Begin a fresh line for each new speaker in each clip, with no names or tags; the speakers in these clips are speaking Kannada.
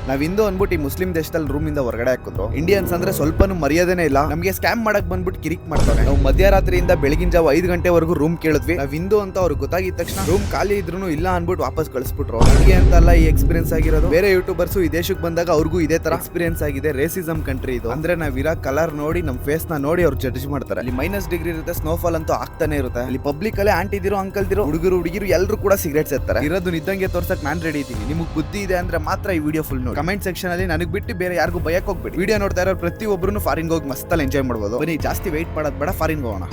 ನಾವ್ ಹಿಂದೂ ಅನ್ಬಿಟ್ಟು ಈ ಮುಸ್ಲಿಂ ದೇಶದಲ್ಲಿ ರೂಮ್ ಇಂದ ಹೊರಗಡೆ ಹಾಕಿದ್ರು. ಇಂಡಿಯನ್ಸ್ ಅಂದ್ರೆ ಸ್ವಲ್ಪನೂ ಮರ್ಯಾದೆನೇ ಇಲ್ಲ. ನಮಗೆ ಸ್ಕ್ಯಾಮ್ ಮಾಡಕ್ ಬಂದ್ಬಿಟ್ಟು ಕಿರಿಕ್ ಮಾಡ್ತಾರೆ. ನಾವು ಮಧ್ಯರಾತ್ರಿಯಿಂದ ಬೆಳಗಿನ ಜಾವ 5 ಗಂಟೆವರೆಗೂ ರೂಮ್ ಕೇಳಿದ್ವಿ. ನಾವ್ ಹಿಂದೂ ಅಂತ ಅವ್ರಿಗೆ ಗೊತ್ತಾಗಿದ ತಕ್ಷಣ ರೂಮ್ ಖಾಲಿ ಇದ್ರು ಇಲ್ಲ ಅನ್ಬಿಟ್ಟು ವಾಪಸ್ ಕಳಿಸ್ಬಿಟ್ರು. ನನಗೆ ಅಂತಲ್ಲ ಈ ಎಕ್ಸ್ಪೀರಿಯನ್ಸ್ ಆಗಿರೋದು, ಬೇರೆ ಯೂಟ್ಯೂಬರ್ಸ್ ಈ ದೇಶಕ್ಕೆ ಬಂದಾಗ ಅವ್ರಿಗೂ ಇದೇ ತರ ಎಕ್ಸ್ಪೀರಿಯನ್ಸ್ ಆಗಿದೆ. ರೇಸಿಸಮ್ ಕಂಟ್ರಿ ಇದು. ಅಂದ್ರೆ ನಾವ್ ಇರೋ ಕಲರ್ ನೋಡಿ ನಮ್ ಫೇಸ್ ನ ನೋಡಿ ಅವ್ರು ಜಡ್ಜ್ ಮಾಡ್ತಾರೆ. ಅಲ್ಲಿ -ಡಿಗ್ರಿ ಇರುತ್ತೆ, ಸ್ನೋಫಾಲ್ ಅಂತೂ ಆಗ್ತಾನೆ ಇರುತ್ತೆ. ಅಲ್ಲಿ ಪಬ್ಲಿಕ್ ಅಲ್ಲೇ ಆಂಟಿ ಇದಿರೋ ಅಂಕಲ್ ದಿರೋ ಹುಡುಗರು ಎಲ್ಲರೂ ಕೂಡ ಸಿಗರೇಟ್ಸ್ ಎತ್ತಾರೆ. ಇರೋದು ನಿದ್ದಂಗೆ ತೋರ್ಸಕ್ ನಾನ್ ರೆಡಿ ಇದ್ದೀನಿ. ನಿಮಗೆ ಬುದ್ಧಿ ಇದೆ ಅಂದ್ರೆ ಮಾತ್ರ ಈ ವಿಡಿಯೋ ಫುಲ್ ನೋಡಿ. ಕಮೆಂಟ್ ಸೆಕ್ಷನ್ ಅಲ್ಲಿ ನನಗೆ ಬಿಟ್ಟು ಬೇರೆ ಯಾರಿಗೂ ಭಯಕ್ಕೆ ಹೋಗ್ಬೇಡಿ. ವಿಡಿಯೋ ನೋಡ್ತಾ ಇರೋ ಪ್ರತಿಯೊಬ್ಬರು ಫಾರಿನ್ ಹೋಗಿ ಮಸ್ತಲ್ಲಿ ಎಂಜಾಯ್ ಮಾಡ್ಬೋದು. ಬನ್ನಿ ಜಾಸ್ತಿ ವೆಯ್ಟ್ ಮಾಡೋದು ಬೇಡ, ಫಾರಿನ್ ಹೋಗೋಣ.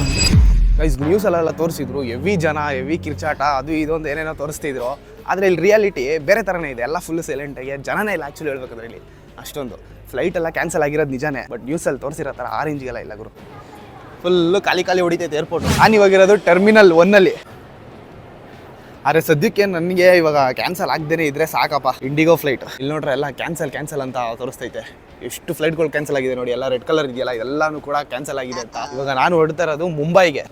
ಗೈಸ್ ನ್ಯೂಸ್ ಅಲ್ಲೆಲ್ಲ ತೋರಿಸಿದ್ರು ಹೆವಿ ಜನ, ಹೆವಿ ಕಿರ್ಚಾಟ, ಅದು ಇದೊಂದು ಏನೇನೋ ತೋರಿಸ್ತಿದ್ರು. ಆದರೆ ಇಲ್ಲಿ ರಿಯಾಲಿಟಿ ಬೇರೆ ಥರನೇ ಇದೆ. ಎಲ್ಲ ಫುಲ್ ಸೈಲೆಂಟ್ ಆಗಿ ಜನನೇ ಇಲ್ಲ ಆ್ಯಕ್ಚುಲಿ ಹೇಳ್ಬೇಕಾದ್ರೆ. ಇಲ್ಲಿ ಅಷ್ಟೊಂದು ಫ್ಲೈಟ್ ಎಲ್ಲ ಕ್ಯಾನ್ಸಲ್ ಆಗಿರೋದು ನಿಜಾನೇ, ಬಟ್ ನ್ಯೂಸಲ್ಲಿ ತೋರಿಸಿರೋ ಥರ ಆರೆಂಜ್ಗೆಲ್ಲ ಇಲ್ಲ ಗುರು. ಫುಲ್ಲು ಖಾಲಿ ಹೊಡಿತೈತೆ ಏರ್ಪೋರ್ಟ್. ನಾನು ಇವಾಗಿರೋದು ಟರ್ಮಿನಲ್ 1 ಆದರೆ ಸದ್ಯಕ್ಕೆ ನನಗೆ ಇವಾಗ ಕ್ಯಾನ್ಸಲ್ ಆಗದೇನೆ ಇದ್ರೆ ಸಾಕಪ್ಪ. ಇಂಡಿಗೋ ಫ್ಲೈಟ್ ಇಲ್ಲಿ ನೋಡ್ರೆ ಎಲ್ಲ ಕ್ಯಾನ್ಸಲ್ ಅಂತ ತೋರಿಸ್ತೈತೆ. ಎಷ್ಟು ಫ್ಲೈಟ್ಗಳು ಕ್ಯಾನ್ಸಲ್ ಆಗಿದೆ ನೋಡಿ. ಎಲ್ಲ ರೆಡ್ ಕಲರ್ ಇದೆಯಲ್ಲ, ಎಲ್ಲಾನು ಕೂಡ ಕ್ಯಾನ್ಸಲ್ ಆಗಿದೆ ಅಂತ. ಇವಾಗ ನಾನು ಹೊರಡ್ತಾ ಇರೋದು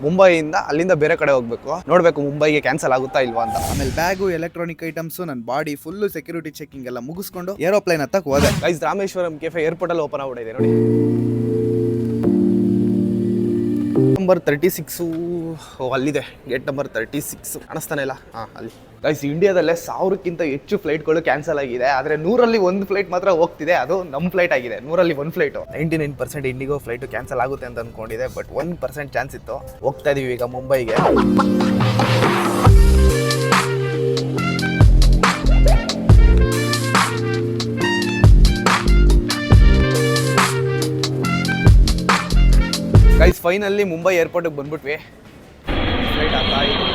ಮುಂಬೈಯಿಂದ ಅಲ್ಲಿಂದ ಬೇರೆ ಕಡೆ ಹೋಗ್ಬೇಕು. ನೋಡ್ಬೇಕು ಮುಂಬೈಗೆ ಕ್ಯಾನ್ಸಲ್ ಆಗುತ್ತಾ ಇಲ್ವಾ ಅಂತ.
ಆಮೇಲೆ ಬ್ಯಾಗು, ಎಲೆಕ್ಟ್ರಾನಿಕ್ ಐಟಮ್ಸ್, ನನ್ನ ಬಾಡಿ ಫುಲ್ ಸೆಕ್ಯೂರಿಟಿ ಚೆಕಿಂಗ್ ಎಲ್ಲ ಮುಗಿಸ್ಕೊಂಡು ಏರೋಪ್ಲೇನ್ ಹತ್ತಕ್ಕೆ ಹೋದೆ.
ಗೈಸ್ ರಾಮೇಶ್ವರಂ ಕೆಫೆ ಏರ್ಪೋರ್ಟ್ ಅಲ್ಲಿ ಓಪನ್ ಆಗ್ಬಿಟ್ಟಿದೆ ನೋಡಿ. ನಂಬರ್ 36 ಅಲ್ಲಿದೆ, ಗೇಟ್ ನಂಬರ್ 36 ಕಾಣಿಸ್ತಾನೆ ಇಲ್ಲ. ಅಲ್ಲಿ ಗೈಸ್ ಇಂಡಿಯಾದಲ್ಲೇ 1000ಕ್ಕಿಂತ ಹೆಚ್ಚು ಫ್ಲೈಟ್ಗಳು ಕ್ಯಾನ್ಸಲ್ ಆಗಿದೆ. ಆದರೆ 100ರಲ್ಲಿ 1 ಫ್ಲೈಟ್ ಮಾತ್ರ ಹೋಗ್ತಿದೆ. ಅದು ನಮ್ಮ ಫ್ಲೈಟ್ ಆಗಿದೆ. 100ರಲ್ಲಿ 1 ಫ್ಲೈಟು. 99% ಇಂಡಿಗೋ ಫ್ಲೈಟು ಕ್ಯಾನ್ಸಲ್ ಆಗುತ್ತೆ ಅಂತ ಅಂದ್ಕೊಂಡಿದೆ, ಬಟ್ 1% ಚಾನ್ಸ್ ಇತ್ತು. ಹೋಗ್ತಾ ಇದೀವಿ ಈಗ ಮುಂಬೈಗೆ. ಗೈಸ್ ಫೈನಲ್ಲಿ ಮುಂಬೈ ಏರ್ಪೋರ್ಟಿಗೆ ಬಂದ್ಬಿಟ್ವಿ. ಫ್ಲೈಟ್ ಆಗ್ತಾ ಇದೆ.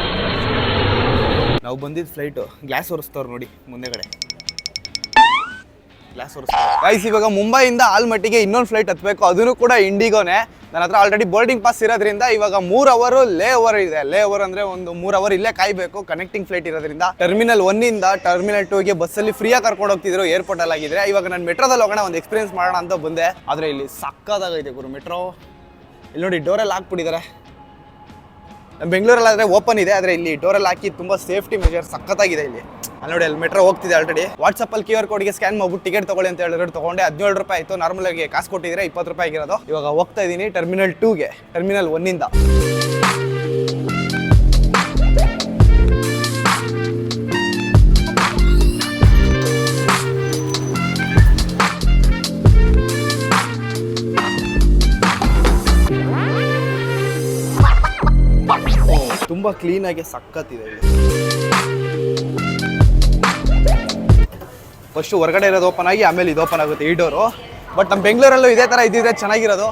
ನಾವು ಬಂದಿದ್ದ ಫ್ಲೈಟು ಗ್ಲಾಸ್ ಒರೆಸ್ತವ್ರು ನೋಡಿ ಮುಂದೆಗಡೆ. ಗ್ಲಾಸ್ ಒರೆಸ್ತವ್ರು. ಗೈಸ್ ಇವಾಗ ಮುಂಬೈಯಿಂದ ಆಲ್ಮಟ್ಟಿಗೆ ಇನ್ನೊಂದು ಫ್ಲೈಟ್ ಹತ್ತಬೇಕು. ಅದನ್ನು ಕೂಡ ಇಂಡಿಗೋನೇ. ನನ್ನ ಹತ್ರ ಆಲ್ರೆಡಿ ಬೋರ್ಡಿಂಗ್ ಪಾಸ್ ಇರೋದ್ರಿಂದ ಇವಾಗ 3 ಅವರ್ ಲೇ ಓವರ್ ಇದೆ. ಲೇ ಓವರ್ ಅಂದರೆ ಒಂದು 3 ಅವರ್ ಇಲ್ಲೇ ಕಾಯಬೇಕು. ಕನೆಕ್ಟಿಂಗ್ ಫ್ಲೈಟ್ ಇರೋದ್ರಿಂದ ಟರ್ಮಿನಲ್ 1ಇಂದ ಟರ್ಮಿನಲ್ 2ಗೆ ಬಸ್ಸಲ್ಲಿ ಫ್ರೀಯಾಗಿ ಕರ್ಕೊಂಡು ಹೋಗ್ತಿದ್ರು. ಏರ್ಪೋರ್ಟ್ ಅಲ್ಲಿ ಆಗಿದ್ರೆ ಇವಾಗ ನಾನು ಮೆಟ್ರೋದಲ್ಲಿ ಹೋಗೋಣ, ಒಂದು ಎಕ್ಸ್ಪೀರಿಯನ್ಸ್ ಮಾಡೋಣ ಅಂತ ಬಂದೆ. ಆದರೆ ಇಲ್ಲಿ ಸಕ್ಕದಾಗೈತೆ ಗುರು ಮೆಟ್ರೋ. ಇಲ್ಲಿ ನೋಡಿ ಡೋರೆಲ್ಲ ಹಾಕ್ಬಿಟ್ಟಿದ್ದಾರೆ. ನಮ್ಮ ಬೆಂಗಳೂರಲ್ಲಾದರೆ ಓಪನ್ ಇದೆ, ಆದರೆ ಇಲ್ಲಿ ಡೋರೆಲ್ಲ ಹಾಕಿ ತುಂಬ ಸೇಫ್ಟಿ ಮೆಜರ್ ಸಖತ್ತಾಗಿದೆ ಇಲ್ಲಿ. ಅಲ್ಲಿ ನೋಡಿ ಅಲ್ಲಿ ಮೆಟ್ರೋ ಹೋಗ್ತಿದೆ ಆಲ್ರೆಡಿ. ವಾಟ್ಸಪ್ಪಲ್ಲಿ QR ಕೋಡ್ಗೆ ಸ್ಕ್ಯಾನ್ ಮಾಡ್ಬಿಟ್ಟು ಟಿಕೆಟ್ ತೊಗೊಳ್ಳಿ ಅಂತ ಹೇಳಿದ್ರು. ತೊಗೊಂಡೆ. 17 ರೂಪಾಯಿ ಆಯಿತು. ನಾರ್ಮಲಾಗಿ ಕಾಸು ಕೊಟ್ಟಿದ್ರೆ 20 ರೂಪಾಯಿ ಆಗಿರೋದು. ಇವಾಗ ಹೋಗ್ತಾ ಇದ್ದೀನಿ ಟರ್ಮಿನಲ್ 2ಗೆ, ಟರ್ಮಿನಲ್ 1ಇಂದ. ತುಂಬ ಕ್ಲೀನಾಗಿ ಸಕ್ಕತ್ತಿದೆ ಇಲ್ಲಿ. ಫಸ್ಟು ಹೊರಗಡೆ ಇರೋದು ಓಪನ್ ಆಗಿ ಆಮೇಲೆ ಇದು ಓಪನ್ ಆಗುತ್ತೆ ಈ ಡೋರು. ಬಟ್ ನಮ್ಮ ಬೆಂಗಳೂರಲ್ಲೂ ಇದೇ ಥರ ಇದ್ದಿದ್ರೆ ಚೆನ್ನಾಗಿರೋದು.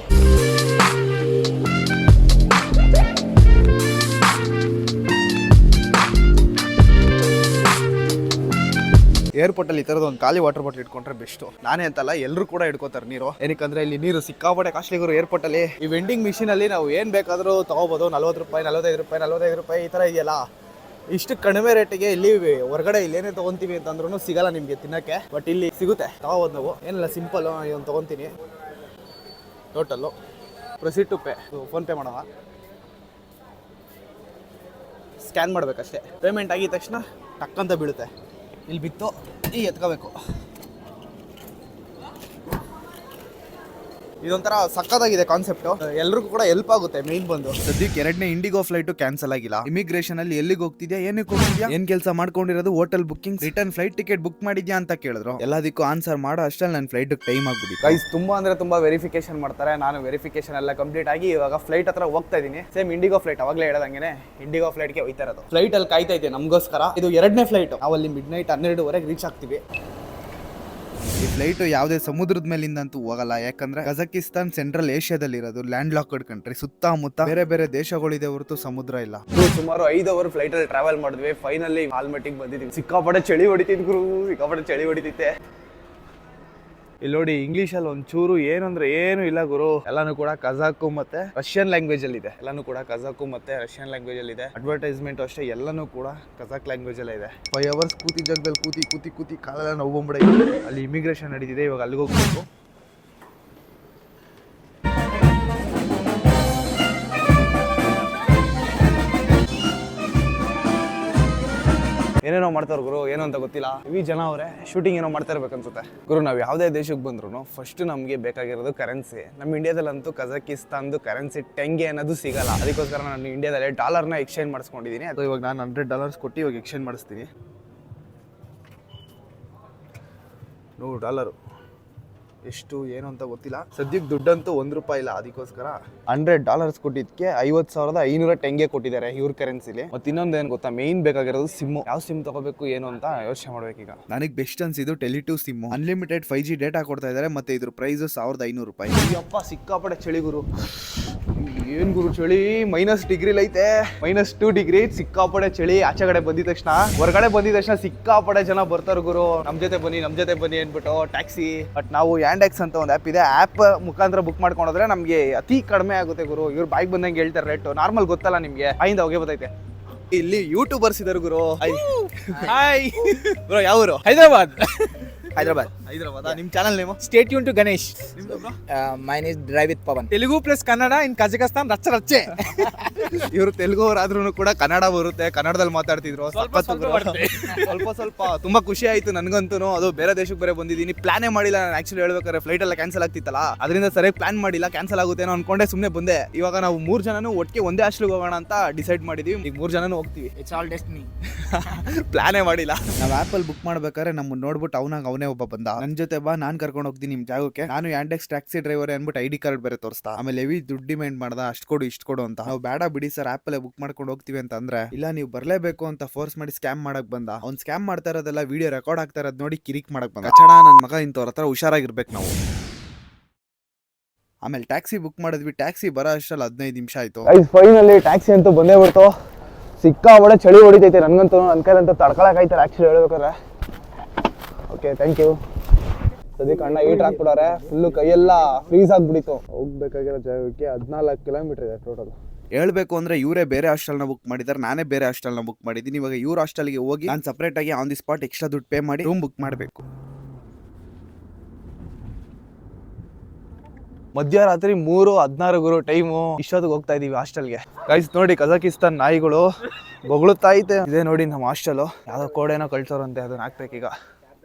ಏರ್ಪೋರ್ಟಲ್ಲಿ ಈ ಥರದ್ದು ಒಂದು ಖಾಲಿ ವಾಟರ್ ಬಾಟಲ್ ಇಟ್ಕೊಂಡ್ರೆ ಬೆಸ್ಟು. ನಾನೇ ಅಂತಲ್ಲ, ಎಲ್ಲರೂ ಕೂಡ ಇಟ್ಕೋತಾರೆ ನೀರು. ಏನಕ್ಕಂದ್ರೆ ಇಲ್ಲಿ ನೀರು ಸಿಕ್ಕಾಪಟ್ಟೆ ಕಾಸ್ಟ್ಲಿಗರು ಏರ್ಪೋರ್ಟಲ್ಲಿ. ಈ ವೆಂಡಿಂಗ್ ಮಿಷಿನಲ್ಲಿ ನಾವು ಏನು ಬೇಕಾದರೂ ತೊಗೋಬೋದು. 40 ರೂಪಾಯಿ, 45 ರೂಪಾಯಿ ಈ ಥರ ಇದೆಯಲ್ಲ. ಇಷ್ಟು ಕಡಿಮೆ ರೇಟಿಗೆ ಇಲ್ಲಿ ಹೊರಗಡೆ ಇಲ್ಲೇನೇ ತೊಗೊತೀವಿ ಅಂತಂದ್ರೂ ಸಿಗಲ್ಲ ನಿಮಗೆ ತಿನ್ನೋಕ್ಕೆ. ಬಟ್ ಇಲ್ಲಿ ಸಿಗುತ್ತೆ, ತೊಗೋಬೋದು ನಾವು. ಏನಿಲ್ಲ, ಸಿಂಪಲ್ಲು ಇದನ್ನು ತೊಗೊತೀನಿ. Total proceed to pay. PhonePe ಮಾಡೋಣ, ಸ್ಕ್ಯಾನ್ ಮಾಡಬೇಕಷ್ಟೇ. ಪೇಮೆಂಟ್ ಆಗಿದ ತಕ್ಷಣ ಟಕ್ಕಂತ ಬೀಳುತ್ತೆ. ಇಲ್ಲಿ ಬಿತ್ತು ಈ ಎತ್ಕೋಬೇಕು. ಇದೊಂಥರ ಸಕ್ಕತ್ತಾಗಿದೆ ಕಾನ್ಸೆಪ್ಟು. ಎಲ್ರಿಗೂ ಕೂಡ ಹೆಲ್ಪ್ ಆಗುತ್ತೆ. ಮೇನ್ ಬಂದು
ಸದ್ಯಕ್ಕೆ 2ನೇ ಇಂಡಿಗೋ ಫ್ಲೈಟು ಕ್ಯಾನ್ಸಲ್ ಆಗಿಲ್ಲ. ಇಮಿಗ್ರೇಷನ್ ಅಲ್ಲಿ ಎಲ್ಲಿಗೆ ಹೋಗ್ತಿದ್ಯಾ, ಏನಕ್ಕೆ ಹೋಗ್ತಿದ್ಯಾ, ಏನ್ ಕೆಲಸ ಮಾಡ್ಕೊಂಡಿರೋದು, hotel booking, return flight ticket book ಮಾಡಿದ್ಯಾ ಅಂತ ಕೇಳಿದ್ರು. ಎಲ್ಲದಕ್ಕೂ ಆನ್ಸರ್ ಮಾಡೋ ಅಷ್ಟಲ್ಲಿ ನನ್ನ ಫ್ಲೈಟ್ ಟೈಮ್ ಆಗ್ಬಿಟ್ಟು.
ಗೈಸ್ ತುಂಬಾ ಅಂದ್ರೆ ತುಂಬಾ ವೆರಿಫಿಕೇಶನ್ ಮಾಡ್ತಾರೆ. ನಾನು ವೆರಿಫಿಕೇಶನ್ ಎಲ್ಲ ಕಂಪ್ಲೀಟ್ ಆಗಿ ಇವಾಗ ಫ್ಲೈಟ್ ಹತ್ರ ಹೋಗ್ತಾ ಇದ್ದೀನಿ. ಸೇಮ್ ಇಂಡಿಗೋ ಫ್ಲೈಟ್, ಅವಾಗಲೇ ಹೇಳದಂಗೆ ಇಂಡಿಗೋ ಫ್ಲೈಟ್ಗೆ ಹೋಯ್ತಾ ಇರೋದು. ಫ್ಲೈಟ್ ಅಲ್ಲಿ ಕಾಯ್ತಾ ಇದೆ ನಮಗೋಸ್ಕರ. ಇದು 2ನೇ ಫ್ಲೈಟ್. ನಾವಲ್ಲಿ ಮಿಡ್ನೈಟ್ 12ವರೆಗೆ ರೀಚ್ ಆಗ್ತೀವಿ.
ಈ ಫ್ಲೈಟ್ ಯಾವುದೇ ಸಮುದ್ರದ ಮೇಲಿಂದಂತೂ ಹೋಗಲ್ಲ. ಯಾಕಂದ್ರೆ ಕಜಕಿಸ್ತಾನ್ ಸೆಂಟ್ರಲ್ ಏಷ್ಯಾದಲ್ಲಿ ಇರೋದು, ಲ್ಯಾಂಡ್ ಲಾಕ್ಡ್ ಕಂಟ್ರಿ. ಸುತ್ತಮುತ್ತ ಬೇರೆ ದೇಶಗಳಿದೆ ಹೊರತು ಸಮುದ್ರ ಇಲ್ಲ.
ಸುಮಾರು 5 ಅವರ್ ಫ್ಲೈಟ್ ಅಲ್ಲಿ ಟ್ರಾವೆಲ್ ಮಾಡಿದ್ವಿ. ಫೈನಲಿ ಆಲ್ಮಟ್ಟಿಗೆ ಬಂದಿದ್ದೀವಿ. ಸಿಕ್ಕಾಪಟ್ಟೆ ಚಳಿ ಹೊಡಿತಿದ್ ಗುರು, ಸಿಕ್ಕಾಪಟ್ಟೆ ಚಳಿ ಹೊಡಿತೈತೆ. ಇಲ್ಲಿ ನೋಡಿ ಇಂಗ್ಲೀಷಲ್ಲಿ ಒಂಚೂರು ಏನಂದ್ರೆ ಏನು ಇಲ್ಲ ಗುರು. ಎಲ್ಲಾನು ಕೂಡ ಕಜಾಕು ಮತ್ತೆ ರಷ್ಯನ್ ಲ್ಯಾಂಗ್ವೇಜ್ ಅಲ್ಲಿ ಇದೆ. ಎಲ್ಲಾನು ಕೂಡ ಕಜಾಕು ಮತ್ತೆ ರಷ್ಯನ್ ಲ್ಯಾಂಗ್ವೇಜ್ ಅಲ್ಲಿ ಇದೆ. ಅಡ್ವರ್ಟೈಸ್ಮೆಂಟ್ ಅಷ್ಟೇ ಎಲ್ಲಾನು ಕೂಡ ಕಜಾಕ್ ಲ್ಯಾಂಗ್ವೇಜ್ ಅಲ್ಲೇ ಇದೆ. 5 ಅವರ್ಸ್ ಕೂತಿ ಜಾಗದಲ್ಲಿ ಕೂತಿ ಕಾಲೆಲ್ಲ ನೋವು ಬಂದ್ಬಿಡೈತೆ. ಅಲ್ಲಿ ಇಮಿಗ್ರೇಷನ್ ನಡೀತಿದೆ. ಇವಾಗ ಅಲ್ಲಿಗೆ ಹೋಗ್ಬೇಕು. ಏನೇನೋ ಏನೋ ಮಾಡ್ತಾರ ಗುರು, ಏನು ಅಂತ ಗೊತ್ತಿಲ್ಲ. ಈ ಜನ ಅವರೇ ಶೂಟಿಂಗ್ ಏನೋ ಮಾಡ್ತಾ ಇರ್ಬೇಕನ್ಸುತ್ತೆ. ಗುರು, ನಾವು ಯಾವುದೇ ದೇಶಕ್ಕೆ ಬಂದ್ರು ಫಸ್ಟ್ ನಮಗೆ ಬೇಕಾಗಿರೋದು ಕರೆನ್ಸಿ. ನಮ್ಮ ಇಂಡಿಯಾದಲ್ಲಂತೂ ಕಜಕಿಸ್ತಾನ್ದು ಕರೆನ್ಸಿ ಟೆಂಗೆ ಅನ್ನೋದು ಸಿಗಲ್ಲ. ಅದಕ್ಕೋಸ್ಕರ ನಾನು ಇಂಡಿಯಾದಲ್ಲಿ ಡಾಲರ್ನ ಎಕ್ಸ್ಚೇಂಜ್ ಮಾಡಿಸ್ಕೊಂಡಿದ್ದೀನಿ. ಅದು ಇವಾಗ ನಾನು $100 ಕೊಟ್ಟು ಇವಾಗ ಎಕ್ಸ್ಚೇಂಜ್ ಮಾಡಿಸ್ತೀನಿ. $100 ಎಷ್ಟು ಏನು ಅಂತ ಗೊತ್ತಿಲ್ಲ. ಸದ್ಯಕ್ಕೆ ದುಡ್ಡಂತೂ $1 ಇಲ್ಲ. ಅದಕ್ಕೋಸ್ಕರ $100 ಕೊಟ್ಟಿದ್ದಕ್ಕೆ 50,500 ಟೆಂಗೆ ಕೊಟ್ಟಿದ್ದಾರೆ ಇವ್ರ ಕರೆನ್ಸಿಲಿ. ಮತ್ತೆ ಇನ್ನೊಂದು ಏನು ಗೊತ್ತಾ, ಮೇನ್ ಬೇಕಾಗಿರೋದು ಸಿಮ್ಮು. ಯಾವ ಸಿಮ್ ತಗೋಬೇಕು ಏನು ಅಂತ ಯೋಚನೆ ಮಾಡ್ಬೇಕೀಗ.
ನನಗೆ ಬೆಸ್ಟ್ ಅನ್ಸಿದ್ದು Tele2 sim. Unlimited 5G data ಕೊಡ್ತಾ ಇದ್ದಾರೆ. ಮತ್ತೆ ಇದ್ರ ಪ್ರೈಸ್ $1,500.
ಅಯ್ಯಪ್ಪ, ಸಿಕ್ಕಾಪಡೆ ಚಳಿ ಗುರು. ಏನ್ ಗುರು ಚಳಿ, -2 ಐತೆ, -2 ಸಿಕ್ಕಾಪಡೆ ಚಳಿ. ಆಚೆ ಕಡೆ ಬಂದಿದ ತಕ್ಷಣ, ಹೊರಗಡೆ ಬಂದಿದ ತಕ್ಷಣ ಸಿಕ್ಕಾಪಡೆ ಜನ ಬರ್ತಾರೆ ಗುರು. ನಮ್ ಜೊತೆ ಬನ್ನಿ ಅಂದ್ಬಿಟ್ಟು ಟ್ಯಾಕ್ಸಿ. ಬಟ್ ನಾವು ಯಾಂಡೆಕ್ಸ್ ಅಂತ ಒಂದು ಆ್ಯಪ್ ಇದೆ, ಆ್ಯಪ್ ಮುಖಾಂತರ ಬುಕ್ ಮಾಡ್ಕೊಂಡ್ರೆ ನಮಗೆ ಅತಿ ಕಡಿಮೆ ಆಗುತ್ತೆ ಗುರು. ಇವ್ರು ಬಾಯಿಗೆ ಬಂದಂಗೆ ಹೇಳ್ತಾರೆ ರೇಟು. ನಾರ್ಮಲ್ ಗೊತ್ತಲ್ಲ ನಿಮ್ಗೆ, ಬಾಯಿಂದ ಹೋಗೇ ಬರ್ತೈತೆ. ಇಲ್ಲಿ ಯೂಟ್ಯೂಬರ್ಸ್ ಇದಾರೆ ಗುರು.
ಹಾಯ್
ಬ್ರೋ, ಯಾವ ಊರು?
ಹೈದರಾಬಾದ್.
ನಿಮ್ channel name?
Stay tuned to Ganesh.
Mine is Drive with Pawan.
Telugu plus Kannada in Kazakhstan ರಚ್ಚೆ.
ಇವರು ತೆಲುಗು ಅವರಾದ್ರೂ ಕೂಡ ಕನ್ನಡ ಬರುತ್ತೆ, ಕನ್ನಡದಲ್ಲಿ ಮಾತಾಡ್ತಿದ್ರು. ಸ್ವಲ್ಪ ತುಂಬಾ ಖುಷಿ ಆಯ್ತು ನನಗಂತೂ. ಅದು ಬೇರೆ ದೇಶಕ್ಕೆ ಬೇರೆ ಬಂದಿದ್ದೀನಿ, ಪ್ಲಾನೇ ಮಾಡಿಲ್ಲ ನಾನು. ಆಕ್ಚುಲಿ ಹೇಳ್ಬೇಕಾದ್ರೆ ಫ್ಲೈಟ್ ಎಲ್ಲ ಕ್ಯಾನ್ಸಲ್ ಆಗ್ತಿತ್ತಲ್ಲ, ಅದರಿಂದ ಸರಿಯಾಗಿ ಪ್ಲಾನ್ ಮಾಡಿಲ್ಲ. ಕ್ಯಾನ್ಸಲ್ ಆಗುತ್ತೇನೋ ಅನ್ಕೊಂಡೆ ಸುಮ್ಮನೆ ಬಂದೆ. ಇವಾಗ ನಾವು 3 ಜನನು ಒಟ್ಟಿಗೆ ಒಂದೇ ಹಾಸ್ಟೆಲ್ಗೆ ಹೋಗೋಣ ಅಂತ ಡಿಸೈಡ್ ಮಾಡಿದೀವಿ. ಈಗ 3 ಜನನು ಹೋಗ್ತೀವಿ.
It's all destiny.
ಪ್ಲಾನೇ ಮಾಡಿಲ್ಲ.
ನಾವು ಆಪಲ್ ಬುಕ್ ಮಾಡ್ಬೇಕಾದ್ರೆ ನಮ್ಮನ್ನ ನೋಡ್ಬಿಟ್ಟು ಅವನೇ ಒಬ್ಬ ಬಂದ. ನನ್ ಜೊತೆ ಬಾ, ನಾನ್ ಕರ್ಕೊಂಡು ಹೋಗ್ತೀನಿ ನಿಮ್ ಜಾಗಕ್ಕೆ. ನಾನು ಯಾಂಡೆಕ್ಸ್ ಟ್ಯಾಕ್ಸಿ ಡ್ರೈವರ್ ಅನ್ಬಿಟ್ಟು ID ಕಾರ್ಡ್ ಬೇರೆ ತೋರಿಸ್ತಾ. ಆಮೇಲೆ ಹೆವಿ ದುಡ್ಡು ಡಿಮ್ಯಾಂಡ್ ಮಾಡ್ದ, ಅಷ್ಟು ಕೊಡು ಇಷ್ಟು ಕೊಡು ಅಂತ. ನಾವು ಬೇಡ ಬಿಡಿ ಸರ್, ಆಪಲ್ ಬುಕ್ ಮಾಡ್ಕೊಂಡು ಹೋಗ್ತೀವಿ ಅಂತ ಅಂದ್ರೆ, ಇಲ್ಲ ನೀವು ಬರ್ಲೇಬೇಕು ಅಂತ ಫೋರ್ಸ್ ಮಾಡಿ ಸ್ಕ್ಯಾಮ್ ಮಾಡಕ್ ಬಂದ. ಅವ್ನ್ ಸ್ಕ್ಯಾಮ್ ಮಾಡ್ತಾ ಇರೋದೆಲ್ಲ ವಿಡಿಯೋ ರೆಕಾರ್ಡ್ ಆಗ್ತಾ ಇರೋದ್ ನೋಡಿ ಕಿರಿಕ್ ಮಾಡಕ್ ಬಂದ. ಕಚಡ ನನ್ ಮಗ, ಇಂಥವ್ರ ಹತ್ರ ಹುಷಾರಾಗಿರ್ಬೇಕು ನಾವು. ಆಮೇಲೆ ಟ್ಯಾಕ್ಸಿ ಬುಕ್ ಮಾಡಿದ್ವಿ. ಟ್ಯಾಕ್ಸಿ ಬರೋ ಅಷ್ಟ್ರಲ್ಲಿ 15 ನಿಮಿಷ ಆಯ್ತು.
ಫೈನಲಿ ಟ್ಯಾಕ್ಸಿ ಅಂತೂ ಬಂದೇ ಬಿಡ್ತು. ಸಿಕ್ಕಾಪಟ್ಟೆ ಚಳಿ ಹೊಡಿತೈತೆ ನನಗಂತೂ. ನನ್ನ ಕೈಲಂತೂ ತಡ್ಕೊಳಕಾಯ್ತಾರೆ ಆಕ್ಚುಲಿ ಹೇಳ್ಬೇಕಾದ್ರೆ. Okay, thank you. ಸದ್ಯಕ್ಕೆ ಅಣ್ಣ ಹೀಟರ್ ಹಾಕ್ಬಿಡೋರೆ. ಫುಲ್ಲು ಕೈಯೆಲ್ಲ ಫ್ರೀಸ್ ಆಗಿಬಿಡಿತು. ಹೋಗ್ಬೇಕಾಗಿರೋ ಜಾಗಕ್ಕೆ 14 ಕಿಲೋಮೀಟರ್ ಇದೆ ಟೋಟಲ್.
ಹೇಳ್ಬೇಕು ಅಂದ್ರೆ ಇವರೇ ಬೇರೆ ಹಾಸ್ಟೆಲ್ನ ಬುಕ್ ಮಾಡಿದ್ದಾರೆ, ನಾನೇ ಬೇರೆ ಹಾಸ್ಟೆಲ್ನ ಬುಕ್ ಮಾಡಿದ್ದೀನಿ. ಇವಾಗ ಇವ್ರ ಹಾಸ್ಟೆಲ್ಗೆ ಹೋಗಿ ನಾನು ಸಪ್ರೇಟ್ ಆಗಿ ಆನ್ ದಿ ಸ್ಪಾಟ್ ಎಕ್ಸ್ಟ್ರಾ ದುಡ್ಡು ಪೇ ಮಾಡಿ ರೂಮ್ ಬುಕ್ ಮಾಡಬೇಕು.
ಮಧ್ಯರಾತ್ರಿ 3:16 ಗುರು ಟೈಮು. ಇಷ್ಟೊತ್ತಿಗೆ ಹೋಗ್ತಾ ಇದೀವಿ ಹಾಸ್ಟೆಲ್ಗೆ. ಗೈಸ್ ನೋಡಿ, ಕಜಕಿಸ್ತಾನ್ ನಾಯಿಗಳು ಬೊಗಳುತ್ತಾ ಐತೆ. ಇದೇ ನೋಡಿ ನಮ್ಮ ಹಾಸ್ಟೆಲು. ಯಾವುದೋ ಕೋಡೇನೋ ಕಳ್ಸೋರಂತೆ, ಅದನ್ನ ಹಾಕ್ಬೇಕೀಗ.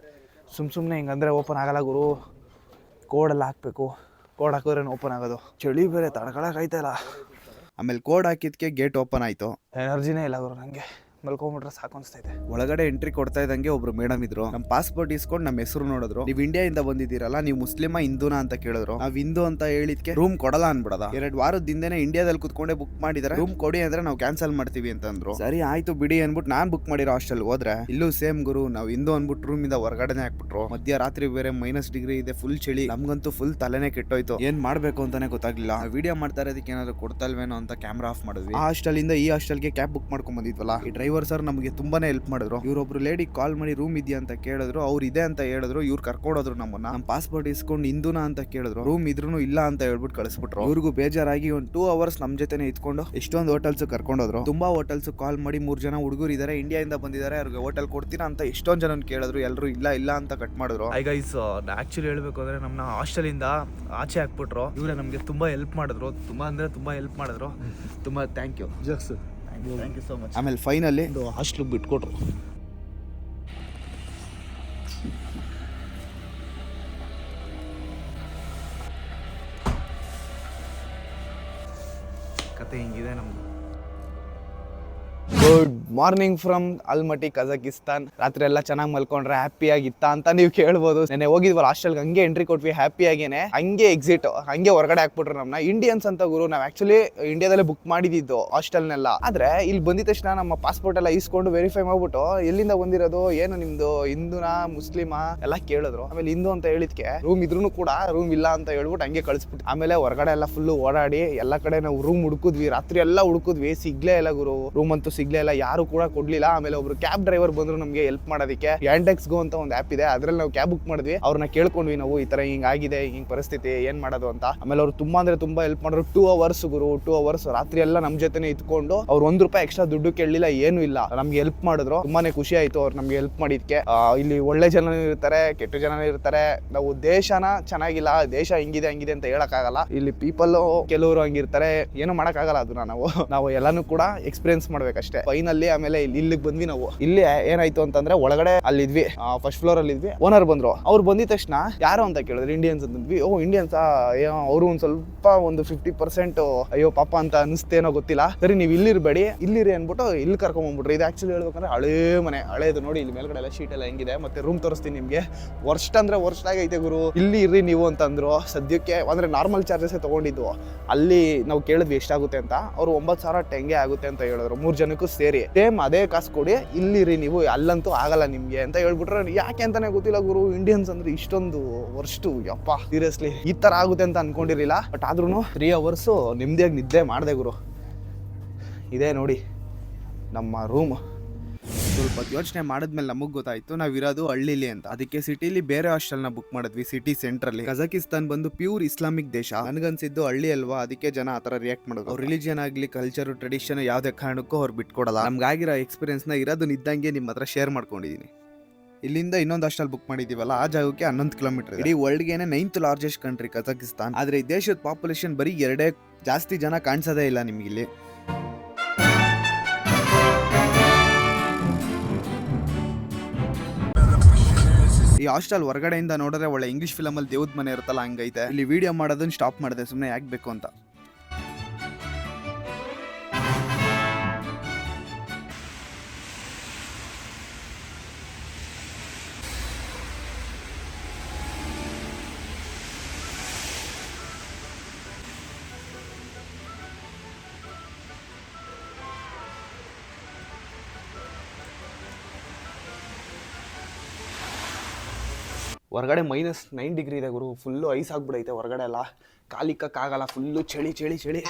ಸುಮ್ಮನೆ ಹಿಂಗಂದ್ರೆ ಓಪನ್ ಆಗಲ್ಲ ಗುರು. ಕೋಡೆಲ್ಲ ಹಾಕ್ಬೇಕು. ಕೋಡ್ ಹಾಕಿದ್ರೆ ಓಪನ್ ಆಗೋದು. ಚಳಿ ಬೇರೆ ತಡ್ಕೊಳಕಾಯ್ತಲ್ಲ.
ಆಮೇಲೆ ಕೋಡ್ ಹಾಕಿದ್ಕೆ ಗೇಟ್ ಓಪನ್ ಆಯ್ತು.
ಎನರ್ಜಿನೇ ಇಲ್ಲ ಗುರು ನನಗೆ. ಮಲ್ಕೊಂಡ್ಬಿಟ್ರೆ ಸಾಕು ಅನ್ಸ್ತೈತೆ.
ಒಳಗಡೆ ಎಂಟ್ರಿ ಕೊಡ್ತಾ ಇದ್ದಂಗೆ ಒಬ್ರು ಮೇಡಮ್ ಇದ್ರು. ನಮ್ಮ ಪಾಸ್ಪೋರ್ಟ್ ಇಸ್ಕೊಂಡು ನಮ್ಮ ಹೆಸರು ನೋಡಿದ್ರು. ನೀವು ಇಂಡಿಯಾದಿಂದ ಬಂದಿದ್ದೀರಲ್ಲ, ನೀವು ಮುಸ್ಲಿಮಾ ಹಿಂದೂನಾ ಅಂತ ಕೇಳಿದ್ರು. ನಾವ್ ಹಿಂದೂ ಅಂತ ಹೇಳಿದ್ಕೆ ರೂಮ್ ಕೊಡಲ್ಲ ಅನ್ಬಿಡದ. 2 ವಾರದ ಹಿಂದೆನೆ ಇಂಡಿಯಾದಲ್ಲಿ ಕುತ್ಕೊಂಡೆ ಬುಕ್ ಮಾಡಿದಾರೆ, ರೂಮ್ ಕೊಡಿ ಅಂದ್ರೆ ನಾವು ಕ್ಯಾನ್ಸಲ್ ಮಾಡ್ತೀವಿ ಅಂತ ಅಂದ್ರು. ಸರಿ ಆಯ್ತು ಬಿಡಿ ಅನ್ಬಿಟ್ಟು ನಾನ್ ಬುಕ್ ಮಾಡಿರೋ ಹಾಸ್ಟೆಲ್ ಹೋದ್ರೆ, ಇಲ್ಲೂ ಸೇಮ್ ಗುರು. ನಾವು ಹಿಂದೂ ಅನ್ಬಿಟ್ಟು ರೂಮ್ ಇಂದ ಹೊರಗಡೆನೆ ಹಾಕ್ಬಿಟ್ರು. ಮಧ್ಯರಾತ್ರಿ ಬೇರೆ -2 ಇದೆ, ಫುಲ್ ಚಳಿ. ನಮ್ಗಂತೂ ಫುಲ್ ತಲೆನೇ ಕೆಟ್ಟೋಯ್ತು. ಏನ್ ಮಾಡ್ಬೇಕು ಅಂತಾನೆ ಗೊತ್ತಾಗ್ಲಿಲ್ಲ. ವಿಡಿಯೋ ಮಾಡ್ತಾ ಇರೋದಕ್ಕೆ ಏನಾದ್ರು ಕೊಡ್ತಲ್ವೇನೋ ಅಂತ ಕ್ಯಾಮ್ರಾ ಆಫ್ ಮಾಡಿದ್ವಿ. ಆ ಹಾಸ್ಟೆಲ್ ಇಂದ ಈ ಹಾಸ್ಟೆಲ್ಗೆ ಕ್ಯಾಬ್ ಬುಕ್ ಮಾಡ್ಕೊಂಡ್ ಬಂದಿದ್ವಲ್ಲ, ಈ ಡ್ರೈವರ್ ಸರ್ ನಮಗೆ ತುಂಬಾನೇ ಹೆಲ್ಪ್ ಮಾಡಿದ್ರು. ಇವ್ರೊಬ್ರು ಲೇಡಿ ಕಾಲ್ ಮಾಡಿ ರೂಮ್ ಇದೆಯಾ ಅಂತ ಕೇಳಿದ್ರು. ಅವ್ರು ಇದೆ ಅಂತ ಹೇಳಿದ್ರು. ಇವ್ರು ಕರ್ಕೊಂಡೋದ್ರು ನಮ್ಮನ್ನ. ನಮ್ಮ ಪಾಸ್ಪೋರ್ಟ್ ಇಸ್ಕೊಂಡು ಹಿಂದೂನಾ ಅಂತ ಕೇಳಿದ್ರು. ರೂಮ್ ಇದ್ರೂ ಇಲ್ಲ ಅಂತ ಹೇಳ್ಬಿಟ್ಟು ಕಳಿಸ್ಬಿಟ್ರು. ಇವ್ರಿಗೂ ಬೇಜಾರಾಗಿ ಒಂದು 2 ಅವರ್ಸ್ ನಮ್ ಜೊತೆನೆ ಇದ್ಕೊಂಡು ಎಷ್ಟೊಂದು ಹೋಟೆಲ್ಸ್ ಕರ್ಕೊಂಡೋದ್ರು. ತುಂಬಾ ಹೋಟೆಲ್ಸ್ ಕಾಲ್ ಮಾಡಿ 3 ಜನ ಹುಡುಗರು ಇದಾರೆ, ಇಂಡಿಯಾದಿಂದ ಬಂದಿದ್ದಾರೆ, ಅವ್ರಿಗೆ ಹೋಟೆಲ್ ಕೊಡ್ತೀರಾ ಅಂತ ಎಷ್ಟೊಂದ್ ಜನ ಕೇಳಿದ್ರು. ಎಲ್ಲರೂ ಇಲ್ಲ ಅಂತ ಕಟ್ ಮಾಡಿದ್ರು.
ಐ ಗೈಸ್, ಆಕ್ಚುಲಿ ಹೇಳ್ಬೇಕು ಅಂದ್ರೆ ನಮ್ಮನ್ನ ಹಾಸ್ಟೆಲಿಂದ ಆಚೆ ಹಾಕ್ಬಿಟ್ರು. ಇವರೇ ನಮಗೆ ತುಂಬಾ ಹೆಲ್ಪ್ ಮಾಡಿದ್ರು. ತುಂಬಾ ಹೆಲ್ಪ್ ಮಾಡಿದ್ರು. ತುಂಬಾ thank you. Thank you so much.
ಆಮೇಲೆ ಫೈನಲಿ
ಹಾಸ್ಟೆಲ್ಗೆ ಬಿಟ್ಕೊಟ್ರು. ಕತೆ ಹಿಂಗಿದೆ ನಮ್ದು.
Good morning from Almaty, Kazakhstan. ರಾತ್ರಿ ಎಲ್ಲ ಚೆನ್ನಾಗಿ ಮಲ್ಕೊಂಡ್ರೆ ಹ್ಯಾಪಿ ಆಗಿತ್ತಾ ಅಂತ ನೀವು ಕೇಳ್ಬೋದು. ನೆನ್ನೆ ಹೋಗಿದ್ವಲ್ಲ ಹಾಸ್ಟೆಲ್ಗೆ, ಹಂಗೆ ಎಂಟ್ರಿ ಕೊಟ್ವಿ ಹ್ಯಾಪಿ ಆಗೇನೆ. ಹಂಗೆ ಎಕ್ಸಿಟ್, ಹಂಗೆ ಹೊರಗಡೆ ಹಾಕ್ಬಿಟ್ರು ನಮ್ಮನ್ನ. ಇಂಡಿಯನ್ಸ್ ಅಂತ ಗುರು. ನಾವು ಆಕ್ಚುಲಿ ಇಂಡಿಯಾದಲ್ಲೇ ಬುಕ್ ಮಾಡಿದ್ದು ಹಾಸ್ಟೆಲ್ನೆಲ್ಲ. ಆದ್ರೆ ಇಲ್ಲಿ ಬಂದಿದ ತಕ್ಷಣ ನಮ್ಮ ಪಾಸ್ಪೋರ್ಟ್ ಎಲ್ಲ ಇಸ್ಕೊಂಡು ವೆರಿಫೈ ಮಾಡ್ಬಿಟ್ಟು, ಎಲ್ಲಿಂದ ಬಂದಿರೋದು, ಏನು ನಿಮ್ದು ಹಿಂದೂನಾ ಮುಸ್ಲಿಮಾ ಎಲ್ಲ ಕೇಳಿದ್ರು. ಆಮೇಲೆ ಹಿಂದೂ ಅಂತ ಹೇಳಿದ್ಕೆ ರೂಮ್ ಇದ್ರೂ ಕೂಡ ರೂಮ್ ಇಲ್ಲ ಅಂತ ಹೇಳ್ಬಿಟ್ಟು ಹಂಗೆ ಕಳಿಸ್ಬಿಟ್ಟು, ಆಮೇಲೆ ಹೊರಗಡೆ ಎಲ್ಲ ಫುಲ್ ಓಡಾಡಿ ಎಲ್ಲ ಕಡೆ ನಾವು ರೂಮ್ ಹುಡುಕಿದ್ವಿ. ರಾತ್ರಿ ಎಲ್ಲ ಹುಡುಕಿದ್ವಿ, ಸಿಗ್ಲೇ ಇಲ್ಲ ಗುರು. ರೂಮ್ ಅಂತೂ ಸಿಗ್ಲೇ ಇಲ್ಲ, ಯಾರು ಕೂಡ ಕೊಡ್ಲಿಲ್ಲ. ಆಮೇಲೆ ಒಬ್ರು ಕ್ಯಾಬ್ ಡ್ರೈವರ್ ಬಂದ್ರು ನಮಗೆ ಹೆಲ್ಪ್ ಮಾಡೋದಕ್ಕೆ. ಯಾಂಡೆಕ್ಸ್ ಗೋ ಅಂತ ಒಂದು ಆ್ಯಪ್ ಇದೆ, ಅದ್ರಲ್ಲಿ ನಾವು ಕ್ಯಾಬ್ ಬುಕ್ ಮಾಡಿದ್ವಿ. ಅವ್ರನ್ನ ಕೇಳ್ಕೊಂಡ್ವಿ ನಾವು, ಈ ತರ ಹಿಂಗ್ ಆಗಿದೆ, ಹಿಂಗ್ ಪರಿಸ್ಥಿತಿ, ಏನ್ ಮಾಡೋದು ಅಂತ. ಆಮೇಲೆ ಅವ್ರು ತುಂಬಾ ಅಂದ್ರೆ ತುಂಬಾ ಹೆಲ್ಪ್ ಮಾಡಿದ್ರು. 2 ಅವರ್ಸ್ ಗುರು, 2 ಅವರ್ಸ್ ರಾತ್ರಿ ಎಲ್ಲ ನಮ್ ಜೊತೆನೆ ಇದ್ಕೊಂಡು. ಅವ್ರು ₹1 ಎಕ್ಸ್ಟ್ರಾ ದುಡ್ಡು ಕೇಳಲಿಲ್ಲ, ಏನು ಇಲ್ಲ, ನಮ್ಗೆ ಹೆಲ್ಪ್ ಮಾಡಿದ್ರು. ತುಂಬಾನೇ ಖುಷಿ ಆಯ್ತು ಅವ್ರು ನಮ್ಗೆ ಹೆಲ್ಪ್ ಮಾಡಿದ್ಕೆ. ಇಲ್ಲಿ ಒಳ್ಳೆ ಜನ ಇರ್ತಾರೆ, ಕೆಟ್ಟ ಜನ ಇರ್ತಾರೆ. ನಾವು ದೇಶನ ಚೆನ್ನಾಗಿಲ್ಲ, ದೇಶ ಹಿಂಗಿದೆ ಹಂಗಿದೆ ಅಂತ ಹೇಳಕ್ಕಾಗಲ್ಲ. ಇಲ್ಲಿ ಪೀಪಲ್ ಕೆಲವರು ಹಂಗಿರ್ತಾರೆ, ಏನು ಮಾಡಕ್ಕಾಗಲ್ಲ. ಅದನ್ನ ನಾವು ಎಲ್ಲಾನು ಕೂಡ ಎಕ್ಸ್ಪೀರಿಯನ್ಸ್ ಮಾಡ್ಬೇಕಷ್ಟೇ. ಫೈನಲಿ ಅಲ್ಲಿ ಆಮೇಲೆ ಇಲ್ಲಿಗೆ ಬಂದ್ವಿ ನಾವು. ಇಲ್ಲಿ ಏನಾಯ್ತು ಅಂತಂದ್ರೆ ಒಳಗಡೆ ಅಲ್ಲಿದ್ವಿ, ಫಸ್ಟ್ ಫ್ಲೋರ್ ಅಲ್ಲಿ ಇದ್ವಿ. ಓನರ್ ಬಂದ್ರು, ಅವ್ರು ಬಂದಿದ ತಕ್ಷಣ ಯಾರು ಅಂತ ಕೇಳಿದ್ರು, ಇಂಡಿಯನ್ಸ್ ಅಂತಂದ್ವಿ. ಓ ಇಂಡಿಯನ್ಸ್, ಅವರು ಒಂದ್ ಸ್ವಲ್ಪ ಒಂದು 50% ಅಯ್ಯೋ ಪಾಪ ಅಂತ ಅನಿಸ್ತೇನೋ ಗೊತ್ತಿಲ್ಲ. ಸರಿ ನೀವು ಇಲ್ಲಿರ್ಬೇಡಿ, ಇಲ್ಲಿರಿ ಅನ್ಬಿಟ್ಟು ಇಲ್ಲಿ ಕರ್ಕೊಂಡ್ ಬಂದ್ಬಿಟ್ರಿ. ಇದು ಆಕ್ಚುಲಿ ಹೇಳ್ಬೇಕಂದ್ರೆ ಹಳೇ ಮನೆ, ಹಳೇದು ನೋಡಿ. ಇಲ್ಲಿ ಮೇಲ್ಗಡೆ ಎಲ್ಲ ಶೀಟ್ ಎಲ್ಲ ಹೆಂಗಿದೆ, ಮತ್ತೆ ರೂಮ್ ತೋರಿಸ್ತೀನಿ ನಿಮ್ಗೆ. ವರ್ಷ ಅಂದ್ರೆ ವರ್ಷ ಆಗೈತೆ ಗುರು, ಇಲ್ಲಿ ಇರ್ರಿ ನೀವು ಅಂತಂದ್ರು. ಸದ್ಯಕ್ಕೆ ಅಂದ್ರೆ ನಾರ್ಮಲ್ ಚಾರ್ಜಸ್ ತಗೊಂಡಿದ್ವು. ಅಲ್ಲಿ ನಾವು ಕೇಳಿದ್ವಿ ಎಷ್ಟಾಗುತ್ತೆ ಅಂತ, ಅವ್ರು 9,000 ಟೆಂಗೆ ಆಗುತ್ತೆ ಅಂತ ಹೇಳಿದ್ರು 3 ಜನಕ್ಕೂ ಸೇರಿ. ಸೇಮ್ ಅದೇ ಕಾಸು ಕೊಡಿ, ಇಲ್ಲಿರಿ ನೀವು, ಅಲ್ಲಂತೂ ಆಗಲ್ಲ ನಿಮ್ಗೆ ಅಂತ ಹೇಳ್ಬಿಟ್ರೆ. ಯಾಕೆ ಅಂತಾನೆ ಗೊತ್ತಿಲ್ಲ ಗುರು, ಇಂಡಿಯನ್ಸ್ ಅಂದ್ರೆ ಇಷ್ಟೊಂದು ವರ್ಷ ಯಪ್ಪ, ಸೀರಿಯಸ್ಲಿ ಈ ತರ ಆಗುತ್ತೆ ಅಂತ ಅನ್ಕೊಂಡಿರ್ಲಿಲ್ಲ. ಬಟ್ ಆದ್ರೂ 3 hours ನೆಮ್ಮದಿಯಾಗಿ ನಿದ್ದೆ ಮಾಡಿದೆ ಗುರು. ಇದೇ ನೋಡಿ ನಮ್ಮ ರೂಮ್.
ಸ್ವಲ್ಪ ಯೋಚನೆ ಮಾಡಿದ್ಮೇಲೆ ನಮಗೆ ಗೊತ್ತಾಯ್ತು ನಾವಿರೋದು ಹಳ್ಳಿಲಿ ಅಂತ. ಅದಕ್ಕೆ ಸಿಟಿಲಿ ಬೇರೆ ಹಾಸ್ಟೆಲ್ನ ಬುಕ್ ಮಾಡಿದ್ವಿ, ಸಿಟಿ ಸೆಂಟ್ರಲ್ಲಿ. ಕಜಕಿಸ್ತಾನ್ ಬಂದು ಪ್ಯೂರ್ ಇಸ್ಲಾಮಿಕ್ ದೇಶ. ನನ್ಗನ್ಸಿದ್ದು ಹಳ್ಳಿ ಅಲ್ವಾ, ಅದಕ್ಕೆ ಜನ ಆತರ ರಿಯಾಕ್ಟ್ ಮಾಡೋದು. ಅವ್ರ ರಿಲಿಜಿಯನ್ ಆಗ್ಲಿ, ಕಲ್ಚರ್, ಟ್ರೆಡಿಷನ್ ಯಾವ್ದೇ ಕಾರಣಕ್ಕೂ ಅವ್ರು ಬಿಟ್ಕೊಡಲ್ಲ. ನಮ್ಗಾಗಿರೋ ಎಕ್ಸ್ಪೀರಿಯನ್ಸ್ ನ ಇರೋದು ನಿದ್ದಂಗೆ ನಿಮ್ಮ ಹತ್ರ ಶೇರ್ ಮಾಡ್ಕೊಂಡಿದೀನಿ. ಇಲ್ಲಿಂದ ಇನ್ನೊಂದು ಹಾಸ್ಟೆಲ್ ಬುಕ್ ಮಾಡಿದೀವಲ್ಲ, ಆ ಜಾಗಕ್ಕೆ 11 ಕಿಲೋಮೀಟರ್. ಇಡೀ ವರ್ಲ್ಡ್ಗೆನೆ 9th ಲಾರ್ಜೆಸ್ಟ್ ಕಂಟ್ರಿ ಕಜಕಿಸ್ತಾನ್. ಆದ್ರೆ ಈ ದೇಶದ ಪಾಪ್ಯುಲೇಷನ್ ಬರೀ 2, ಜಾಸ್ತಿ ಜನ ಕಾಣಿಸೋದೇ ಇಲ್ಲ ನಿಮ್ಗಿಲ್ಲಿ. ಈ ಹಾಸ್ಟೆಲ್ ಹೊರಗಡೆಯಿಂದ ನೋಡಿದ್ರೆ ಒಳ್ಳೆ ಇಂಗ್ಲಿಷ್ ಫಿಲಮ್ ಅಲ್ಲಿ ದೇವ್ದ ಮನೆ ಇರುತ್ತಲ್ಲ ಹಂಗೈತೆ. ಇಲ್ಲಿ ವಿಡಿಯೋ ಮಾಡೋದನ್ನ ಸ್ಟಾಪ್ ಮಾಡಿದೆ, ಸುಮ್ಮನೆ ಯಾಕೆ ಬೇಕು ಅಂತ.
ಹೊರಗಡೆ -9 ಡಿಗ್ರಿ ಇದೆ ಗುರು. ಫುಲ್ಲು ಐಸ್ ಆಗ್ಬಿಡೈತೆ ಹೊರಗಡೆ ಎಲ್ಲ, ಕಾಲಿಕ್ಕಾಗಲ್ಲ, ಫುಲ್ಲು ಚಳಿ ಚಳಿ ಚಳಿ.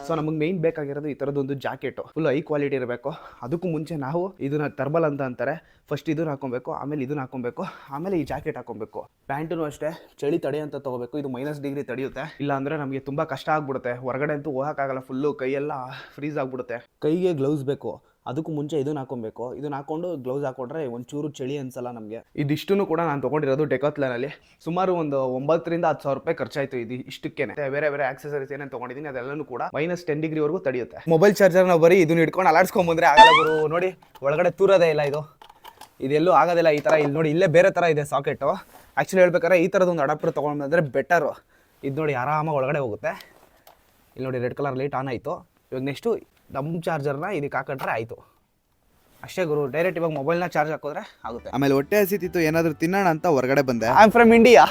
ಸೊ ನಮಗೆ ಮೇನ್ ಬೇಕಾಗಿರೋದು ಈ ಥರದೊಂದು ಜಾಕೆಟು, ಫುಲ್ ಹೈ ಕ್ವಾಲಿಟಿ ಇರಬೇಕು. ಅದಕ್ಕೂ ಮುಂಚೆ ನಾವು ಇದನ್ನ ಟರ್ಬಲ್ ಅಂತ ಅಂತಾರೆ, ಫಸ್ಟ್ ಇದನ್ನ ಹಾಕೊಬೇಕು, ಆಮೇಲೆ ಇದನ್ನ ಹಾಕೊಬೇಕು, ಆಮೇಲೆ ಈ ಜಾಕೆಟ್ ಹಾಕೊಬೇಕು. ಪ್ಯಾಂಟು ಅಷ್ಟೇ ಚಳಿ ತಡೆ ಅಂತ ತಗೋಬೇಕು. ಇದು -ಡಿಗ್ರಿ ತಡೆಯುತ್ತೆ, ಇಲ್ಲ ಅಂದ್ರೆ ನಮಗೆ ತುಂಬಾ ಕಷ್ಟ ಆಗ್ಬಿಡುತ್ತೆ. ಹೊರಗಡೆ ಅಂತೂ ಹೋಗಕ್ಕಾಗಲ್ಲ, ಫುಲ್ಲು ಕೈಯೆಲ್ಲ ಫ್ರೀಸ್ ಆಗ್ಬಿಡುತ್ತೆ. ಕೈಗೆ ಗ್ಲೌಸ್ ಬೇಕು, ಅದಕ್ಕೂ ಮುಂಚೆ ಇದನ್ನ ಹಾಕೊಬೇಕು. ಇದನ್ನ ಹಾಕೊಂಡು ಗ್ಲೌಸ್ ಹಾಕೊಂಡ್ರೆ ಒಂಚೂರು ಚಳಿ ಅನ್ಸಲ್ಲ ನಮಗೆ. ಇದಿಷ್ಟನ್ನು ಕೂಡ ನಾನು ತೊಗೊಂಡಿರೋದು ಡೆಕಾತ್ಲನಲ್ಲಿ. ಸುಮಾರು ಒಂದು 9,000 ರಿಂದ 10,000 ರೂಪಾಯಿ ಖರ್ಚಾಯ್ತು ಇದು ಇಷ್ಟಕ್ಕೇನೆ. ಬೇರೆ ಬೇರೆ ಆಕ್ಸೆಸರೀಸ್ ಏನೇನು ತೊಗೊಂಡಿದ್ದೀನಿ ಅದೆಲ್ಲನೂ ಕೂಡ -10 ಡಿಗ್ರಿವರೆಗೂ ತಡೆಯುತ್ತೆ. ಮೊಬೈಲ್ ಚಾರ್ಜರ್ ನಾವು ಬರೀ ಇದನ್ನ ಇಟ್ಕೊಂಡು ಅಲಾಡ್ಸ್ಕೊಂಡ್ ಬಂದ್ರೆ ಆಗಲ್ಲ ಗುರು. ನೋಡಿ ಒಳಗಡೆ ತೂರೋದೇ ಇಲ್ಲ, ಇದೆಲ್ಲೂ ಆಗೋದಿಲ್ಲ ಈ ಥರ. ಇಲ್ಲಿ ನೋಡಿ, ಇಲ್ಲೇ ಬೇರೆ ಥರ ಇದೆ ಸಾಕೆಟು. ಆ್ಯಕ್ಚುಲಿ ಹೇಳ್ಬೇಕಾದ್ರೆ ಈ ಥರದೊಂದು ಅಡಾಪ್ಟರ್ ತೊಗೊಂಡ್ಬಂದ್ರೆ ಬೆಟರು. ಇದು ನೋಡಿ ಆರಾಮಾಗಿ ಒಳಗಡೆ ಹೋಗುತ್ತೆ. ಇಲ್ಲಿ ನೋಡಿ ರೆಡ್ ಕಲರ್ ಲೈಟ್ ಆನ್ ಆಯಿತು. ಇವಾಗ ನೆಕ್ಸ್ಟು ನಮ್ಮ ಚಾರ್ಜರ್ನ ಇದಕ್ಕೆ ಹಾಕೊಂಡ್ರೆ ಆಯಿತು. ಅಷ್ಟೇ ಗುರು, ಡೈರೆಕ್ಟ್ ಇವಾಗ ಮೊಬೈಲ್ನ ಚಾರ್ಜ್ ಹಾಕಿದ್ರೆ ಆಗುತ್ತೆ.
ಆಮೇಲೆ ಹೊಟ್ಟೆ ಹಸಿತಿತ್ತು, ಏನಾದರೂ ತಿನ್ನೋಣ ಅಂತ ಹೊರಗಡೆ ಬಂದೆ.
I am from India.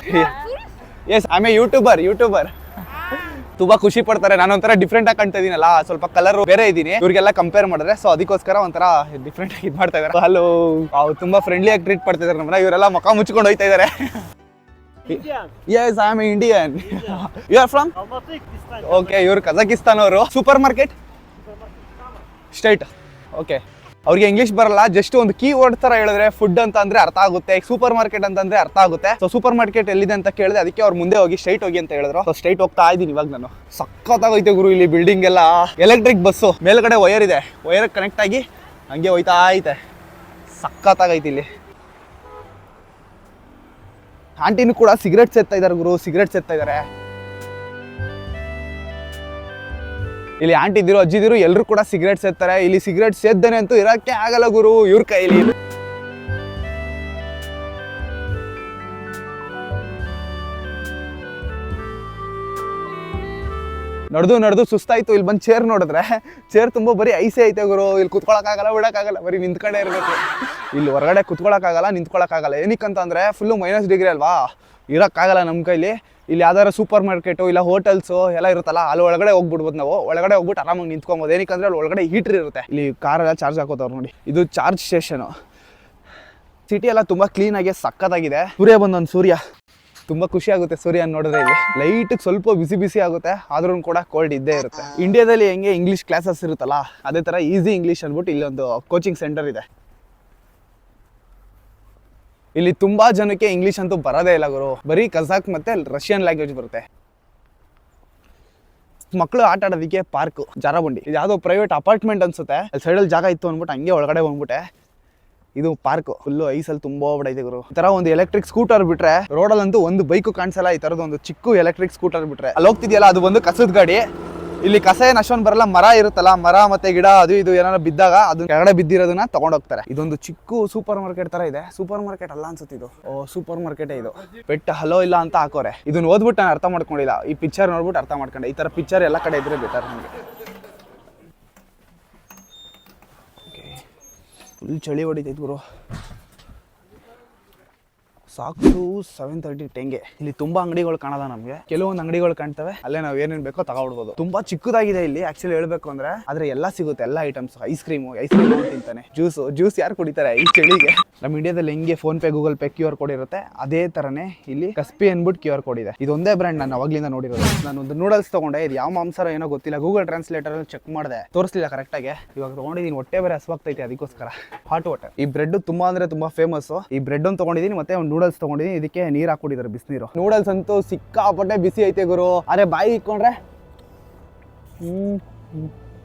Yes, I am a YouTuber. ತುಂಬಾ ಖುಷಿ ಪಡ್ತಾರೆ, ನಾನು ಒಂಥರ ಡಿಫ್ರೆಂಟ್ ಆಗಿ ಕಾಣ್ತಾ ಇದೀನಲ್ಲ, ಸ್ವಲ್ಪ ಕಲರ್ ಬೇರೆ ಇದ್ದೀನಿ ಇವ್ರಿಗೆಲ್ಲ ಕಂಪೇರ್ ಮಾಡಿದ್ರೆ. ಸೊ ಅದಕ್ಕೋಸ್ಕರ ಒಂಥರ ಡಿಫ್ರೆಂಟ್ ಆಗಿ ಇದು ಮಾಡ್ತಾ ಇದ್ದಾರೆ. ಹಲೋ, ಅವ್ರು ತುಂಬಾ ಫ್ರೆಂಡ್ಲಿ ಆಗಿ ಟ್ರೀಟ್ ಮಾಡ್ತಾ ಇದ್ದಾರೆ ನಮ್ಮನ್ನ. ಇವರೆಲ್ಲ ಮುಖ ಮುಚ್ಕೊಂಡು ಹೋಗ್ತಾ ಇದ್ದಾರೆ. Yes, I am Indian. You are from? Okay, ಇವ್ರು ಕಜಕಿಸ್ತಾನ್ ಅವರು. Super market straight. ಓಕೆ, ಅವ್ರಿಗೆ ಇಂಗ್ಲಿಷ್ ಬರಲ್ಲ, ಜಸ್ಟ್ ಒಂದು ಕೀ ವರ್ಡ್ ತರ ಹೇಳಿದ್ರೆ ಫುಡ್ ಅಂತ ಅಂದ್ರೆ ಅರ್ಥ ಆಗುತ್ತೆ, ಸೂಪರ್ ಮಾರ್ಕೆಟ್ ಅಂತಂದ್ರೆ ಅರ್ಥ ಆಗುತ್ತೆ. ಸೊ ಸೂಪರ್ ಮಾರ್ಕೆಟ್ ಎಲ್ಲಿದೆ ಅಂತ ಕೇಳಿದೆ, ಅದಕ್ಕೆ ಅವ್ರು ಮುಂದೆ ಹೋಗಿ ಸ್ಟ್ರೈಟ್ ಹೋಗಿ ಅಂತ ಹೇಳಿದ್ರು. ಸೊ ಸ್ಟ್ರೈಟ್ ಹೋಗ್ತಾ ಇದ್ದೀನಿ ಇವಾಗ ನಾನು. ಸಕ್ಕತ್ತಾಗೈತೆ ಗುರು ಇಲ್ಲಿ ಬಿಲ್ಡಿಂಗ್ ಎಲ್ಲ. ಎಲೆಕ್ಟ್ರಿಕ್ ಬಸ್ಸು, ಮೇಲ್ಗಡೆ ವೈರ್ ಇದೆ, ವೈರ್ ಕನೆಕ್ಟ್ ಆಗಿ ಹಂಗೆ ಹೋಯ್ತಾ ಐತೆ. ಸಕ್ಕತ್ತಾಗೈತೆ ಇಲ್ಲಿ. ಆಂಟಿನೂ ಕೂಡ ಸಿಗರೇಟ್ ಸೇರ್ತಾ ಇದ್ದಾರೆ ಗುರು, ಸಿಗರೇಟ್ ಸೇರ್ತಾ ಇದ್ದಾರೆ ಇಲ್ಲಿ. ಆಂಟಿದಿರು, ಅಜ್ಜಿದಿರು ಎಲ್ಲರೂ ಕೂಡ ಸಿಗರೇಟ್ ಸೇರ್ತಾರೆ ಇಲ್ಲಿ. ಸಿಗರೇಟ್ ಸೇದ್ದೇನೆ ಅಂತೂ ಇರಕ್ಕೆ ಆಗಲ್ಲ ಗುರು ಇವ್ರ ಕೈಲಿ. ನಡೆದು ಸುಸ್ತಾಯ್ತು. ಇಲ್ಲಿ ಬಂದು ಚೇರ್ ನೋಡಿದ್ರೆ ಚೇರ್ ತುಂಬ ಬರೀ ಐಸೇ ಐತೆ ಗುರು. ಇಲ್ಲಿ ಕುತ್ಕೊಳಕ್ಕಾಗಲ್ಲ, ಬಿಡಕ್ಕಾಗಲ್ಲ, ಬರೀ ನಿಂತ್ಕೊಂಡೇ ಇರಬೇಕು. ಇಲ್ಲಿ ಹೊರಗಡೆ ಕುತ್ಕೊಳಕ್ಕಾಗಲ್ಲ, ನಿಂತ್ಕೊಳಕ್ಕಾಗಲ್ಲ. ಏನಕ್ಕಂತಂದ್ರೆ ಫುಲ್ಲು -ಡಿಗ್ರಿ ಅಲ್ವಾ, ಇರೋಕ್ಕಾಗಲ್ಲ ನಮ್ಮ ಕೈಲಿ. ಇಲ್ಲಿ ಯಾವ್ದಾರು ಸೂಪರ್ ಮಾರ್ಕೆಟು ಇಲ್ಲ ಹೋಟೆಲ್ಸು ಎಲ್ಲ ಇರುತ್ತಲ್ಲ, ಅಲ್ಲಿ ಒಳಗಡೆ ಹೋಗ್ಬಿಡ್ಬೋದು ನಾವು. ಒಳಗಡೆ ಹೋಗ್ಬಿಟ್ಟು ಆರಾಮಾಗಿ ನಿಂತ್ಕೊಬೋದು. ಏನಕ್ಕಂದ್ರೆ ಅಲ್ಲಿ ಒಳಗಡೆ ಹೀಟ್ರ್ ಇರುತ್ತೆ. ಇಲ್ಲಿ ಕಾರೆಲ್ಲ ಚಾರ್ಜ್ ಹಾಕೋತವ್ರು ನೋಡಿ. ಇದು ಚಾರ್ಜ್ ಸ್ಟೇಷನು. ಸಿಟಿ ಎಲ್ಲ ತುಂಬ ಕ್ಲೀನಾಗಿ ಸಕ್ಕತ್ತಾಗಿದೆ. ಸೂರ್ಯ ಬಂದೊಂದು ಸೂರ್ಯ, ತುಂಬ ಖುಷಿ ಆಗುತ್ತೆ ಸೂರ್ಯ ನೋಡಿದ್ರೆ. ಇಲ್ಲಿ ಲೈಟ್ ಸ್ವಲ್ಪ ಬಿಸಿ ಆಗುತ್ತೆ, ಆದ್ರೂ ಕೂಡ ಕೋಲ್ಡ್ ಇದ್ದೇ ಇರುತ್ತೆ. ಇಂಡಿಯಾದಲ್ಲಿ ಹೆಂಗೆ ಇಂಗ್ಲೀಷ್ ಕ್ಲಾಸಸ್ ಇರುತ್ತಲ್ಲ, ಅದೇ ಥರ ಈಸಿ ಇಂಗ್ಲೀಷ್ ಅಂದ್ಬಿಟ್ಟು ಇಲ್ಲೊಂದು ಕೋಚಿಂಗ್ ಸೆಂಟರ್ ಇದೆ. ಇಲ್ಲಿ ತುಂಬಾ ಜನಕ್ಕೆ ಇಂಗ್ಲಿಷ್ ಅಂತೂ ಬರೋದೇ ಇಲ್ಲ ಗುರು, ಬರೀ ಕಜಾಕ್ ಮತ್ತೆ ರಷ್ಯನ್ ಲ್ಯಾಂಗ್ವೇಜ್ ಬರುತ್ತೆ. ಮಕ್ಕಳು ಆಟ ಆಡೋದಕ್ಕೆ ಪಾರ್ಕ್, ಜಾರಬಂಡಿ. ಇದು ಯಾವುದೋ ಪ್ರೈವೇಟ್ ಅಪಾರ್ಟ್ಮೆಂಟ್ ಅನ್ಸುತ್ತೆ. ಅಲ್ಲಿ ಸೈಡಲ್ಲಿ ಜಾಗ ಇತ್ತು ಅಂದ್ಬಿಟ್ಟು ಹಂಗೆ ಒಳಗಡೆ ಬಂದ್ಬಿಟ್ಟೆ. ಇದು ಪಾರ್ಕ್, ಫುಲ್ಲು ಐಸಲ್ಲಿ ತುಂಬಾ ಇದೆ ಗುರು. ಈ ತರ ಒಂದು ಎಲೆಕ್ಟ್ರಿಕ್ ಸ್ಕೂಟರ್ ಬಿಟ್ರೆ ರೋಡಲ್ಲಂತೂ ಒಂದು ಬೈಕು ಕಾಣಿಸಲ್ಲ. ಈ ತರದೊಂದು ಚಿಕ್ಕ ಎಲೆಕ್ಟ್ರಿಕ್ ಸ್ಕೂಟರ್ ಬಿಟ್ರೆ ಅಲ್ಲಿ ಹೋಗ್ತಿದ್ಯಲ್ಲ, ಅದು ಒಂದು ಕಸದ ಗಾಡಿ. ಇಲ್ಲಿ ಕಸ ಏನ್ ಅಷ್ಟೊಂದು ಬರಲ್ಲ, ಮರ ಇರುತ್ತಲ್ಲ, ಮರ ಮತ್ತೆ ಗಿಡ ಅದು ಇದು ಏನಾದ್ರು ಬಿದ್ದಾಗ ಅದು ಕೆಳಗಡೆ ಬಿದ್ದಿರೋದನ್ನ ತಗೊಂಡೋಗ್ತಾರೆ. ಇದೊಂದು ಚಿಕ್ಕ ಸೂಪರ್ ಮಾರ್ಕೆಟ್ ತರ ಇದೆ. ಸೂಪರ್ ಮಾರ್ಕೆಟ್ ಅಲ್ಲ ಅನ್ಸುತ್ತೆ ಇದು. ಸೂಪರ್ ಮಾರ್ಕೆಟ್ ಇದು. ಪೆಟ್ ಹಲೋ ಇಲ್ಲ ಅಂತ ಹಾಕೋರೆ. ಇದನ್ನ ಓದ್ಬಿಟ್ಟು ನಾನು ಅರ್ಥ ಮಾಡ್ಕೊಂಡಿಲ್ಲ, ಈ ಪಿಕ್ಚರ್ ನೋಡ್ಬಿಟ್ಟು ಅರ್ಥ ಮಾಡ್ಕೊಂಡೆ. ಈ ತರ ಪಿಕ್ಚರ್ ಎಲ್ಲ ಕಡೆ ಇದ್ರೆ ಬೆಟರ್ ನಮಗೆ. ಫುಲ್ ಚಳಿ ಹೊಡಿತೈತೆ ಗುರು. ಸಾಕು 7:30 ಟೆಂಗೆ. ಇಲ್ಲಿ ತುಂಬಾ ಅಂಗಡಿಗಳು ಕಾಣಲ್ಲ ನಮಗೆ. ಕೆಲವೊಂದು ಅಂಗಡಿಗಳು ಕಾಣ್ತವೆ, ಅಲ್ಲೇ ನಾವು ಏನೇನು ಬೇಕೋ ತಗೊಳ್ಬೋದು. ತುಂಬಾ ಚಿಕ್ಕದಾಗಿದೆ ಇಲ್ಲಿ ಆಕ್ಚುಲಿ ಹೇಳ್ಬೇಕು ಅಂದ್ರೆ. ಆದ್ರೆ ಎಲ್ಲ ಸಿಗುತ್ತೆ, ಎಲ್ಲ ಐಟಮ್ಸ್. ಐಸ್ ಕ್ರೀಮ್ ತಿಂತಾನೆ, ಜ್ಯೂಸ್ ಯಾರು ಕುಡಿತಾರೆ ಈ ಚಳಿಗೆ? ನಮ್ಮ ಇಂಡಿಯಾದಲ್ಲಿ ಹೆಂಗೆ phone pay, Google pay QR code ಇರುತ್ತೆ, ಅದೇ ತರನೇ ಇಲ್ಲಿ ಕಸ್ಪಿ ಅನ್ಬಿಟ್ಟು QR ಕೋಡ್ ಇದೆ. ಇದೊಂದೇ ಬ್ರ್ಯಾಂಡ್ ನಾನು ಅವಾಗ್ಲಿಂದ ನೋಡಿರೋದು. ನಾನು ಒಂದು ನೂಡಲ್ಸ್ ತಗೊಂಡೆ, ಇದು ಯಾವ ಮಾಂಸಾರ ಏನೋ ಗೊತ್ತಿಲ್ಲ, ಗೂಗಲ್ ಟ್ರಾನ್ಸ್ಲೇಟರ್ ಅಲ್ಲಿ ಚೆಕ್ ಮಾಡಿದೆ, ತೋರಿಸ್ಲಿಲ್ಲ ಕರೆಕ್ಟಾಗಿ. ಇವಾಗ ತಗೊಂಡಿದ್ದೀನಿ, ಹೊಟ್ಟೆ ಬೇರೆ ಹಸುವಾಗ್ತೈತೆ, ಅದಕ್ಕೋಸ್ಕರ ಹಾಟ್ ವಾಟರ್. ಈ ಬ್ರೆಡ್ ತುಂಬಾ ಅಂದ್ರೆ ತುಂಬಾ ಫೇಮಸ್. ಈ ಬ್ರೆಡ್ ಒಂದು ತಗೊಂಡಿದ್ದೀನಿ, ಮತ್ತೆ ಒಂದು ನೂಡಲ್ಸ್ ತಗೊಂಡಿದ್ದೀನಿ. ಇದಕ್ಕೆ ನೀರು ಹಾಕೊಂಡಿದ್ದಾರೆ, ಬಿಸಿನೀರು. ನೂಡಲ್ಸ್ ಅಂತೂ ಸಿಕ್ಕಾಪಟ್ಟೆ ಬಿಸಿ ಐತೆ ಗುರು. ಅರೆ ಬಾಯಿ ಇಕ್ಕೊಂಡ್ರೆ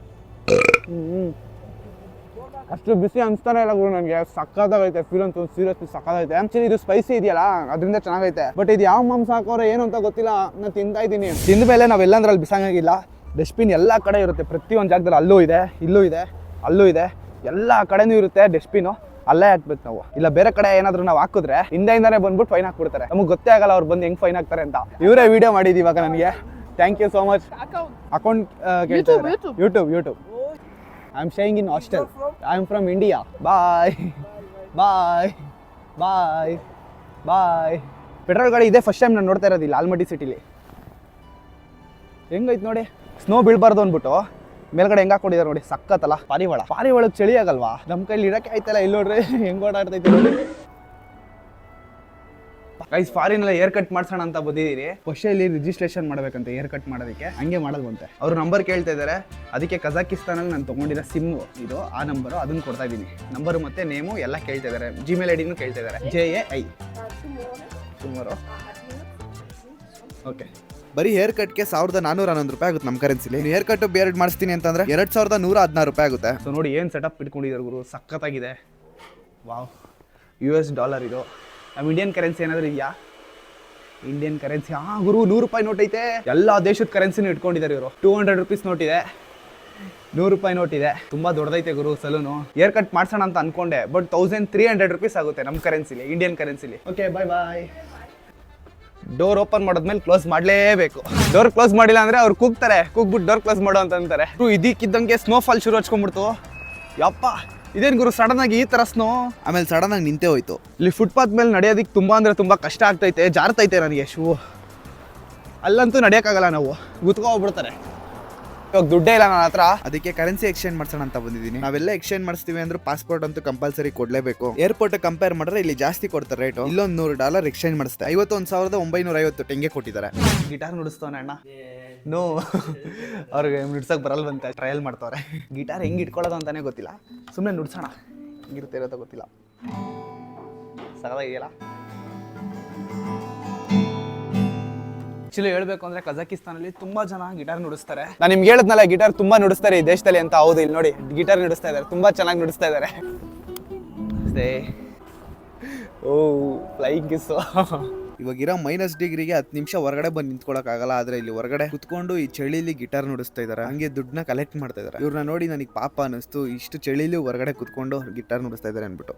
ಅಷ್ಟು ಬಿಸಿ ಅನ್ಸ್ತಾನೆ ಇಲ್ಲ ಗುರು ನನಗೆ. ಸಕ್ಕತ್ತಾಗೈತೆ ಫೀಲ್ ಅಂತೂ, ಸೀರಿಯಸ್ಲಿ ಸಕ್ಕತ್ತಾಗೈತೆ. ಆಕ್ಚುಲಿ ಇದು ಸ್ಪೈಸಿ ಇದೆಯಲ್ಲ, ಅದರಿಂದ ಚೆನ್ನಾಗೈತೆ. ಬಟ್ ಇದು ಯಾವ ಮಾಂಸ ಹಾಕೋರೆ ಏನು ಅಂತ ಗೊತ್ತಿಲ್ಲ. ನಾನು ತಿಂತಾ ಇದ್ದೀನಿ. ತಿಂದ ಮೇಲೆ ನಾವೆಲ್ಲಂದ್ರಲ್ಲಿ ಬಿಸಾಗಿಲ್ಲ. ಡಸ್ಟ್ಬಿನ್ ಎಲ್ಲ ಕಡೆ ಇರುತ್ತೆ, ಪ್ರತಿಯೊಂದು ಜಾಗದಲ್ಲಿ. ಅಲ್ಲೂ ಇದೆ, ಇಲ್ಲೂ ಇದೆ, ಅಲ್ಲೂ ಇದೆ, ಎಲ್ಲ ಕಡೆನೂ ಇರುತ್ತೆ ಡಸ್ಟ್ಬಿನ್. ಅಲ್ಲೇ ಹಾಕ್ಬೇಕು ನಾವು. ಇಲ್ಲ ಬೇರೆ ಕಡೆ ಏನಾದ್ರು ನಾವು ಹಾಕಿದ್ರೆ ಹಿಂದೆಯಿಂದಾನೆ ಬಂದ್ಬಿಟ್ಟು ಫೈನ್ ಹಾಕ್ಬಿಡ್ತಾರೆ. ನಮಗೆ ಗೊತ್ತೇ ಆಗಲ್ಲ ಅವ್ರು ಬಂದು ಹೆಂಗ್ ಫೈನ್ ಹಾಕ್ತಾರೆ ಅಂತ. ಇವರೇ ವಿಡಿಯೋ ಮಾಡಿದ್ದು ಇವಾಗ ನನಗೆ. Thank you so much. Account YouTube. I am staying in hostel. I am from India. Bye bye bye bye. Petrol ಗಾಡಿ ಇದೆ, ಫಸ್ಟ್ ಟೈಮ್ ನಾನು ನೋಡ್ತಾ ಇರೋದಿಲ್ಲ ಆಲ್ಮಟ್ಟಿ ಸಿಟಿಲಿ. ಹೆಂಗೈತೆ ನೋಡಿ, ಸ್ನೋ ಬೀಳ್ಬಾರ್ದು ಅಂದ್ಬಿಟ್ಟು ಮೇಲ್ಗಡೆ ಹೆಂಗೆ ಹಾಕೊಂಡಿದ್ದಾರೆ ನೋಡಿ, ಸಕ್ಕತ್ತಲ್ಲ. ಪಾರಿವಾಳಕ್ಕೆ ಚಳಿ ಆಗಲ್ವಾ? ನಮ್ಮ ಕೈಲಿ ಇಡಕ್ಕೆ ಆಯ್ತಲ್ಲ. ಇಲ್ಲಿ ನೋಡ್ರಿ ಹೆಂಗ್ ಓಡಾಡ್ತೈತೆ ನೋಡಿ. ಗೈಸ್, ಫಾರಿನ್ ಏರ್ ಕಟ್ ಮಾಡ್ಸೋಣ ಅಂತ ಬಂದಿದ್ದೀರಿ. ಫಸ್ಟ್ ಇಲ್ಲಿ ರಿಜಿಸ್ಟ್ರೇಷನ್ ಮಾಡ್ಬೇಕಂತೆ ಏರ್ ಕಟ್ ಮಾಡೋದಕ್ಕೆ. ಹಂಗೆ ಮಾಡೋದಂತೆ. ಅವ್ರು ನಂಬರ್ ಕೇಳ್ತಾ ಇದ್ದಾರೆ. ಅದಕ್ಕೆ ಕಜಾಕಿಸ್ತಾನಲ್ಲಿ ನಾನು ತೊಗೊಂಡಿರೋ ಸಿಮ್ ಇದು, ಆ ನಂಬರು ಅದನ್ನು ಕೊಡ್ತಾ ಇದ್ದೀನಿ. ನಂಬರು ಮತ್ತೆ ನೇಮು ಎಲ್ಲ ಕೇಳ್ತಾ ಇದ್ದಾರೆ. ಜಿಮೇಲ್ ಐಡಿನೂ ಕೇಳ್ತಾ ಇದ್ದಾರೆ. JAI tomorrow. ಓಕೆ.
ಬರೀ ಹೇರ್ ಕಟ್ಗೆ 1411 ರೂಪಾಯಿ ಆಗುತ್ತೆ ನಮ್ಮ ಕರೆನ್ಸಿಲಿ. ಹೇರ್ ಕಟ್ ಬೇರೆ ಮಾಡಿಸ್ತೀನಿ ಅಂತಂದ್ರೆ 2116 ರೂಪಾಯಿ ಆಗುತ್ತೆ.
ಸೊ ನೋಡಿ ಏನು ಸೆಟಪ್ ಇಟ್ಕೊಂಡಿದ್ದಾರೆ ಗುರು, ಸಖತ್ತಾಗಿದೆ. ವಾವ್, US ಡಾಲರ್ ಇದು. ನಮ್ಮ ಇಂಡಿಯನ್ ಕರೆನ್ಸಿ ಏನಾದರೂ ಇದೆಯಾ? ಇಂಡಿಯನ್ ಕರೆನ್ಸಿ ಗುರು 100 ರೂಪಾಯಿ ನೋಟ್ ಐತೆ. ಎಲ್ಲ ದೇಶದ ಕರೆನ್ಸಿನೂ ಇಟ್ಕೊಂಡಿದ್ದಾರೆ ಇವರು. 200 ರೂಪೀಸ್ ನೋಟ್ ಇದೆ, 100 ರೂಪಾಯಿ ನೋಟ್ ಇದೆ. ತುಂಬಾ ದೊಡ್ಡದೈತೆ ಗುರು ಸಲೂನು. ಏರ್ ಕಟ್ ಮಾಡ್ಸೋಣ ಅಂತ ಅನ್ಕೊಂಡೆ, ಬಟ್ 1300 ರೂಪೀಸ್ ಆಗುತ್ತೆ ನಮ್ಮ ಕರೆನ್ಸಿಲಿ, ಇಂಡಿಯನ್ ಕರೆನ್ಸಿಲಿ. ಓಕೆ, ಬಾಯ್ ಬಾಯ್. ಡೋರ್ ಓಪನ್ ಮಾಡೋದ್ಮೇಲೆ ಕ್ಲೋಸ್ ಮಾಡಲೇಬೇಕು. ಡೋರ್ ಕ್ಲೋಸ್ ಮಾಡಿಲ್ಲ ಅಂದ್ರೆ ಅವ್ರು ಕೂಗ್ತಾರೆ, ಕೂಗ್ಬಿಟ್ಟು ಡೋರ್ ಕ್ಲೋಸ್ ಮಾಡೋ ಅಂತ ಅಂತಾರೆ. ಇದಕ್ಕಿದ್ದಂಗೆ ಸ್ನೋಫಾಲ್ ಶುರು ಹಚ್ಕೊಂಡ್ಬಿಡ್ತು. ಯಪ್ಪ, ಇದೇನು ಗುರು ಸಡನ್ ಆಗಿ ಈ ತರ ಸ್ನೋ?
ಆಮೇಲೆ ಸಡನ್ ಆಗಿ ನಿಂತೇ ಹೋಯ್ತು.
ಇಲ್ಲಿ ಫುಟ್ಪಾತ್ ಮೇಲೆ ನಡೆಯೋದಕ್ಕೆ ತುಂಬಾ ಅಂದ್ರೆ ತುಂಬಾ ಕಷ್ಟ ಆಗ್ತೈತೆ. ಜಾರ್ತೈತೆ ನನಗೆ ಶೂ. ಅಲ್ಲಂತೂ ನಡೆಯೋಕ್ಕಾಗಲ್ಲ, ನಾವು ಗುತ್ಕೊಂಡ್ಬಿಡ್ತಾರೆ. ಇವಾಗ ದುಡ್ಡೇ ಇಲ್ಲ ನನ್ನ ಹತ್ರ.
ಅದಕ್ಕೆ ಕರೆನ್ಸಿ ಎಕ್ಸ್ಚೇಂಜ್ ಮಾಡ್ಸೋಣ ಅಂತ ಬಂದಿದ್ದೀನಿ. ನಾವೆಲ್ಲ ಎಕ್ಸ್ಚೇಂಜ್ ಮಾಡಿಸ್ತೀವಿ ಅಂದ್ರೆ ಪಾಸ್ಪೋರ್ಟ್ ಅಂತೂ ಕಂಪಲ್ಸರಿ ಕೊಡ್ಲೇಬೇಕು. ಏರ್ಪೋರ್ಟ್ ಕಂಪೇರ್ ಮಾಡಿದ್ರೆ ಇಲ್ಲಿ ಜಾಸ್ತಿ ಕೊಡ್ತಾರೆ ರೇಟು. ಇಲ್ಲೊಂದು $100 ಎಕ್ಸ್ಚೇಂಜ್ ಮಾಡಿಸ್ತೆ. 51,950 ಟೆಂಗೆ ಕೊಟ್ಟಿದ್ದಾರೆ.
ಗಿಟಾರ್ ನುಡಿಸ್ತವನೆ ಅಣ್ಣ. ನೋ, ಅವ್ರಿಗೆ ನುಡ್ಸಕ್ ಬರಲ್ವಂತೆ, ಟ್ರಯಲ್ ಮಾಡ್ತವ್ರೆ. ಗಿಟಾರ್ ಹೆಂಗೆ ಇಟ್ಕೊಳ್ಳೋದು ಅಂತಾನೆ ಗೊತ್ತಿಲ್ಲ. ಸುಮ್ಮನೆ ನುಡ್ಸೋಣ, ಹೆಂಗಿರುತ್ತೆ ಇರೋದು ಗೊತ್ತಿಲ್ಲ. ಸಗದಾಗಿದೆಯಲ್ಲ. ಆಕ್ಚುಲಿ ಹೇಳ್ಬೇಕು ಅಂದ್ರೆ ಕಜಾಕಿಸ್ತಾನಲ್ಲಿ ತುಂಬಾ ಜನ ಗಿಟಾರ್ ನುಡಿಸ್ತಾರೆ. ನಾನು ನಿಮ್ಗೆ ಹೇಳಿದ್ನಲ್ಲ, ಗಿಟಾರ್ ತುಂಬಾ ನುಡಿಸ್ತಾರೆ ಈ ದೇಶದಲ್ಲಿ ಅಂತ. ಹೌದು, ಇಲ್ಲಿ ನೋಡಿ ಗಿಟಾರ್ ನುಡಿಸ್ತಾ ಇದ್ದಾರೆ, ತುಂಬಾ ಚೆನ್ನಾಗಿ ನುಡಿಸ್ತಾ ಇದ್ದಾರೆ. ಓ, ಫ್ಲೈಯಿಂಗ್ ಕಿಸ್.
ಇವಾಗಿರೋ -ಡಿಗ್ರಿಗೆ 10 ನಿಮಿಷ ಹೊರಗಡೆ ಬಂದು ನಿಂತ್ಕೊಳಕ್ ಆಗಲ್ಲ. ಆದ್ರೆ ಇಲ್ಲಿ ಹೊರಗಡೆ ಕುತ್ಕೊಂಡು ಈ ಚಳಿಲಿ ಗಿಟಾರ್ ನುಡಿಸ್ತಾ ಇದಾರೆ. ಹಂಗೆ ದುಡ್ಡನ್ನ ಕಲೆಕ್ಟ್ ಮಾಡ್ತಾ ಇದಾರೆ. ಇವ್ರನ್ನ ನೋಡಿ ನನಗೆ ಪಾಪ ಅನಿಸ್ತು, ಇಷ್ಟು ಚಳಿಲಿ ಹೊರಗಡೆ ಕುತ್ಕೊಂಡು ಗಿಟಾರ್ ನುಡಿಸ್ತಾ ಇದಾರೆ ಅನ್ಬಿಟ್ಟು.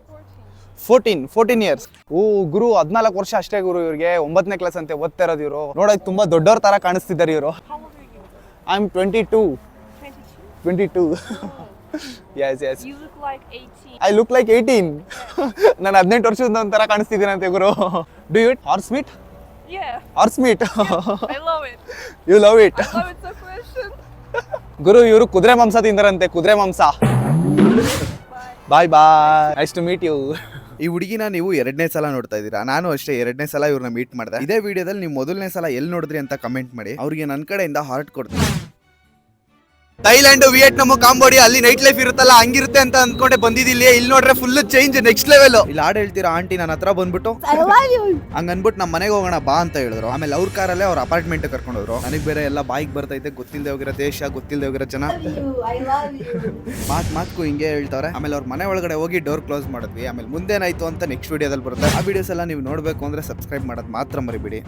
14 ಇಯರ್ಸ್. ಓ ಗುರು, 14 ವರ್ಷ ಅಷ್ಟೇ ಗುರು ಇವ್ರಿಗೆ. 9ನೇ ಕ್ಲಾಸ್ ಅಂತೆ ಓದ್ತಾ ಇರೋದು ಇವರು. ನೋಡೋಕೆ ತುಂಬಾ ದೊಡ್ಡವ್ರ ತರ ಕಾಣಿಸ್ತಿದ್ದಾರೆ ಇವರು. I am 22. Yes.
You look like 18.
I look like 18. ನಾನು 18 ವರ್ಷದ ಒಂಥರ ಕಾಣಿಸ್ತಿದ್ದೀನಂತೆ ಗುರು. Do you eat horse meat?
Yeah.
Horse meat.
I love it.
You love it.
I love it so question.
ಗುರು, ಇವರು ಕುದುರೆ ಮಾಂಸ ತಿಂದಾರಂತೆ, ಕುದುರೆ ಮಾಂಸ. ಬಾಯ್ ಬಾಯ್, ನೈಸ್ ಟು ಮೀಟ್ ಯು.
ಈ ಹುಡುಗಿನ ನೀವು 2ನೇ ಸಲ ನೋಡ್ತಾ ಇದ್ದೀರಾ. ನಾನು ಅಷ್ಟೇ 2ನೇ ಸಲ ಇವ್ರನ್ನ ಮೀಟ್ ಮಾಡಿದೆ. ಇದೇ ವಿಡಿಯೋದಲ್ಲಿ ನೀವು ಮೊದಲನೇ ಸಲ ಎಲ್ಲಿ ನೋಡಿದ್ರಿ ಅಂತ ಕಮೆಂಟ್ ಮಾಡಿ. ಅವ್ರಿಗೆ ನನ್ನ ಕಡೆಯಿಂದ ಹಾರ್ಟ್ ಕೊಡ್ತೀನಿ. ಥೈಲ್ಯಾಂಡ್, ವಿಯೆಟ್ನಾಮ್, ಕಾಂಬೋಡಿಯಾ ಅಲ್ಲಿ ನೈಟ್ ಲೈಫ್ ಇರುತ್ತಲ್ಲ, ಹಂಗಿರುತ್ತೆ ಅಂತ ಅನ್ಕೊಂಡೆ ಬಂದಿದ್ದಿಲ್ಲ. ಇಲ್ಲಿ ನೋಡ್ರೆ ಫುಲ್ ಚೇಂಜ್, ನೆಕ್ಸ್ಟ್ ಲೆವೆಲ್. ಇಲ್ಲಿ ಹಾಡು ಹೇಳ್ತೀರಾ ಆಂಟಿ ನನ್ನ ಹತ್ರ ಬಂದ್ಬಿಟ್ಟು ಹಂಗ ಅನ್ಬಿಟ್ಟು ನಮ್ಮ ಮನೆಗೆ ಹೋಗೋಣ ಬಾ ಅಂತ ಹೇಳಿದ್ರು. ಆಮೇಲೆ ಅವ್ರ ಕಾರಲ್ಲೇ ಅವ್ರ ಅಪಾರ್ಟ್ಮೆಂಟ್ ಕರ್ಕೊಂಡು ಹೋದ್ರು. ನನಗೆ ಬೇರೆ ಎಲ್ಲ ಬಾಯಿಗೆ ಬರ್ತೈತೆ, ಗೊತ್ತಿಲ್ಲದೆ ಹೋಗಿರೋ ದೇಶ, ಗೊತ್ತಿಲ್ಲದೆ ಹೋಗಿರೋ ಜನ. ಮಾತ್ಕು ಹಿಂಗೆ ಹೇಳ್ತಾರೆ. ಆಮೇಲೆ ಅವ್ರ ಮನೆ ಒಳಗಡೆ ಹೋಗಿ ಡೋರ್ ಕ್ಲೋಸ್ ಮಾಡಿದ್ವಿ. ಆಮೇಲೆ ಮುಂದೇನಾಯ್ತು ಅಂತ ನೆಕ್ಸ್ಟ್ ವಿಡಿಯೋದಲ್ಲಿ ಬರುತ್ತೆ. ಆ ವಿಡಿಯೋಸ್ ಎಲ್ಲ ನೀವು ನೋಡ್ಬೇಕು ಅಂದ್ರೆ ಸಬ್ಸ್ಕ್ರೈಬ್ ಮಾಡೋದು ಮಾತ್ರ ಮರಿಬೇಡಿ.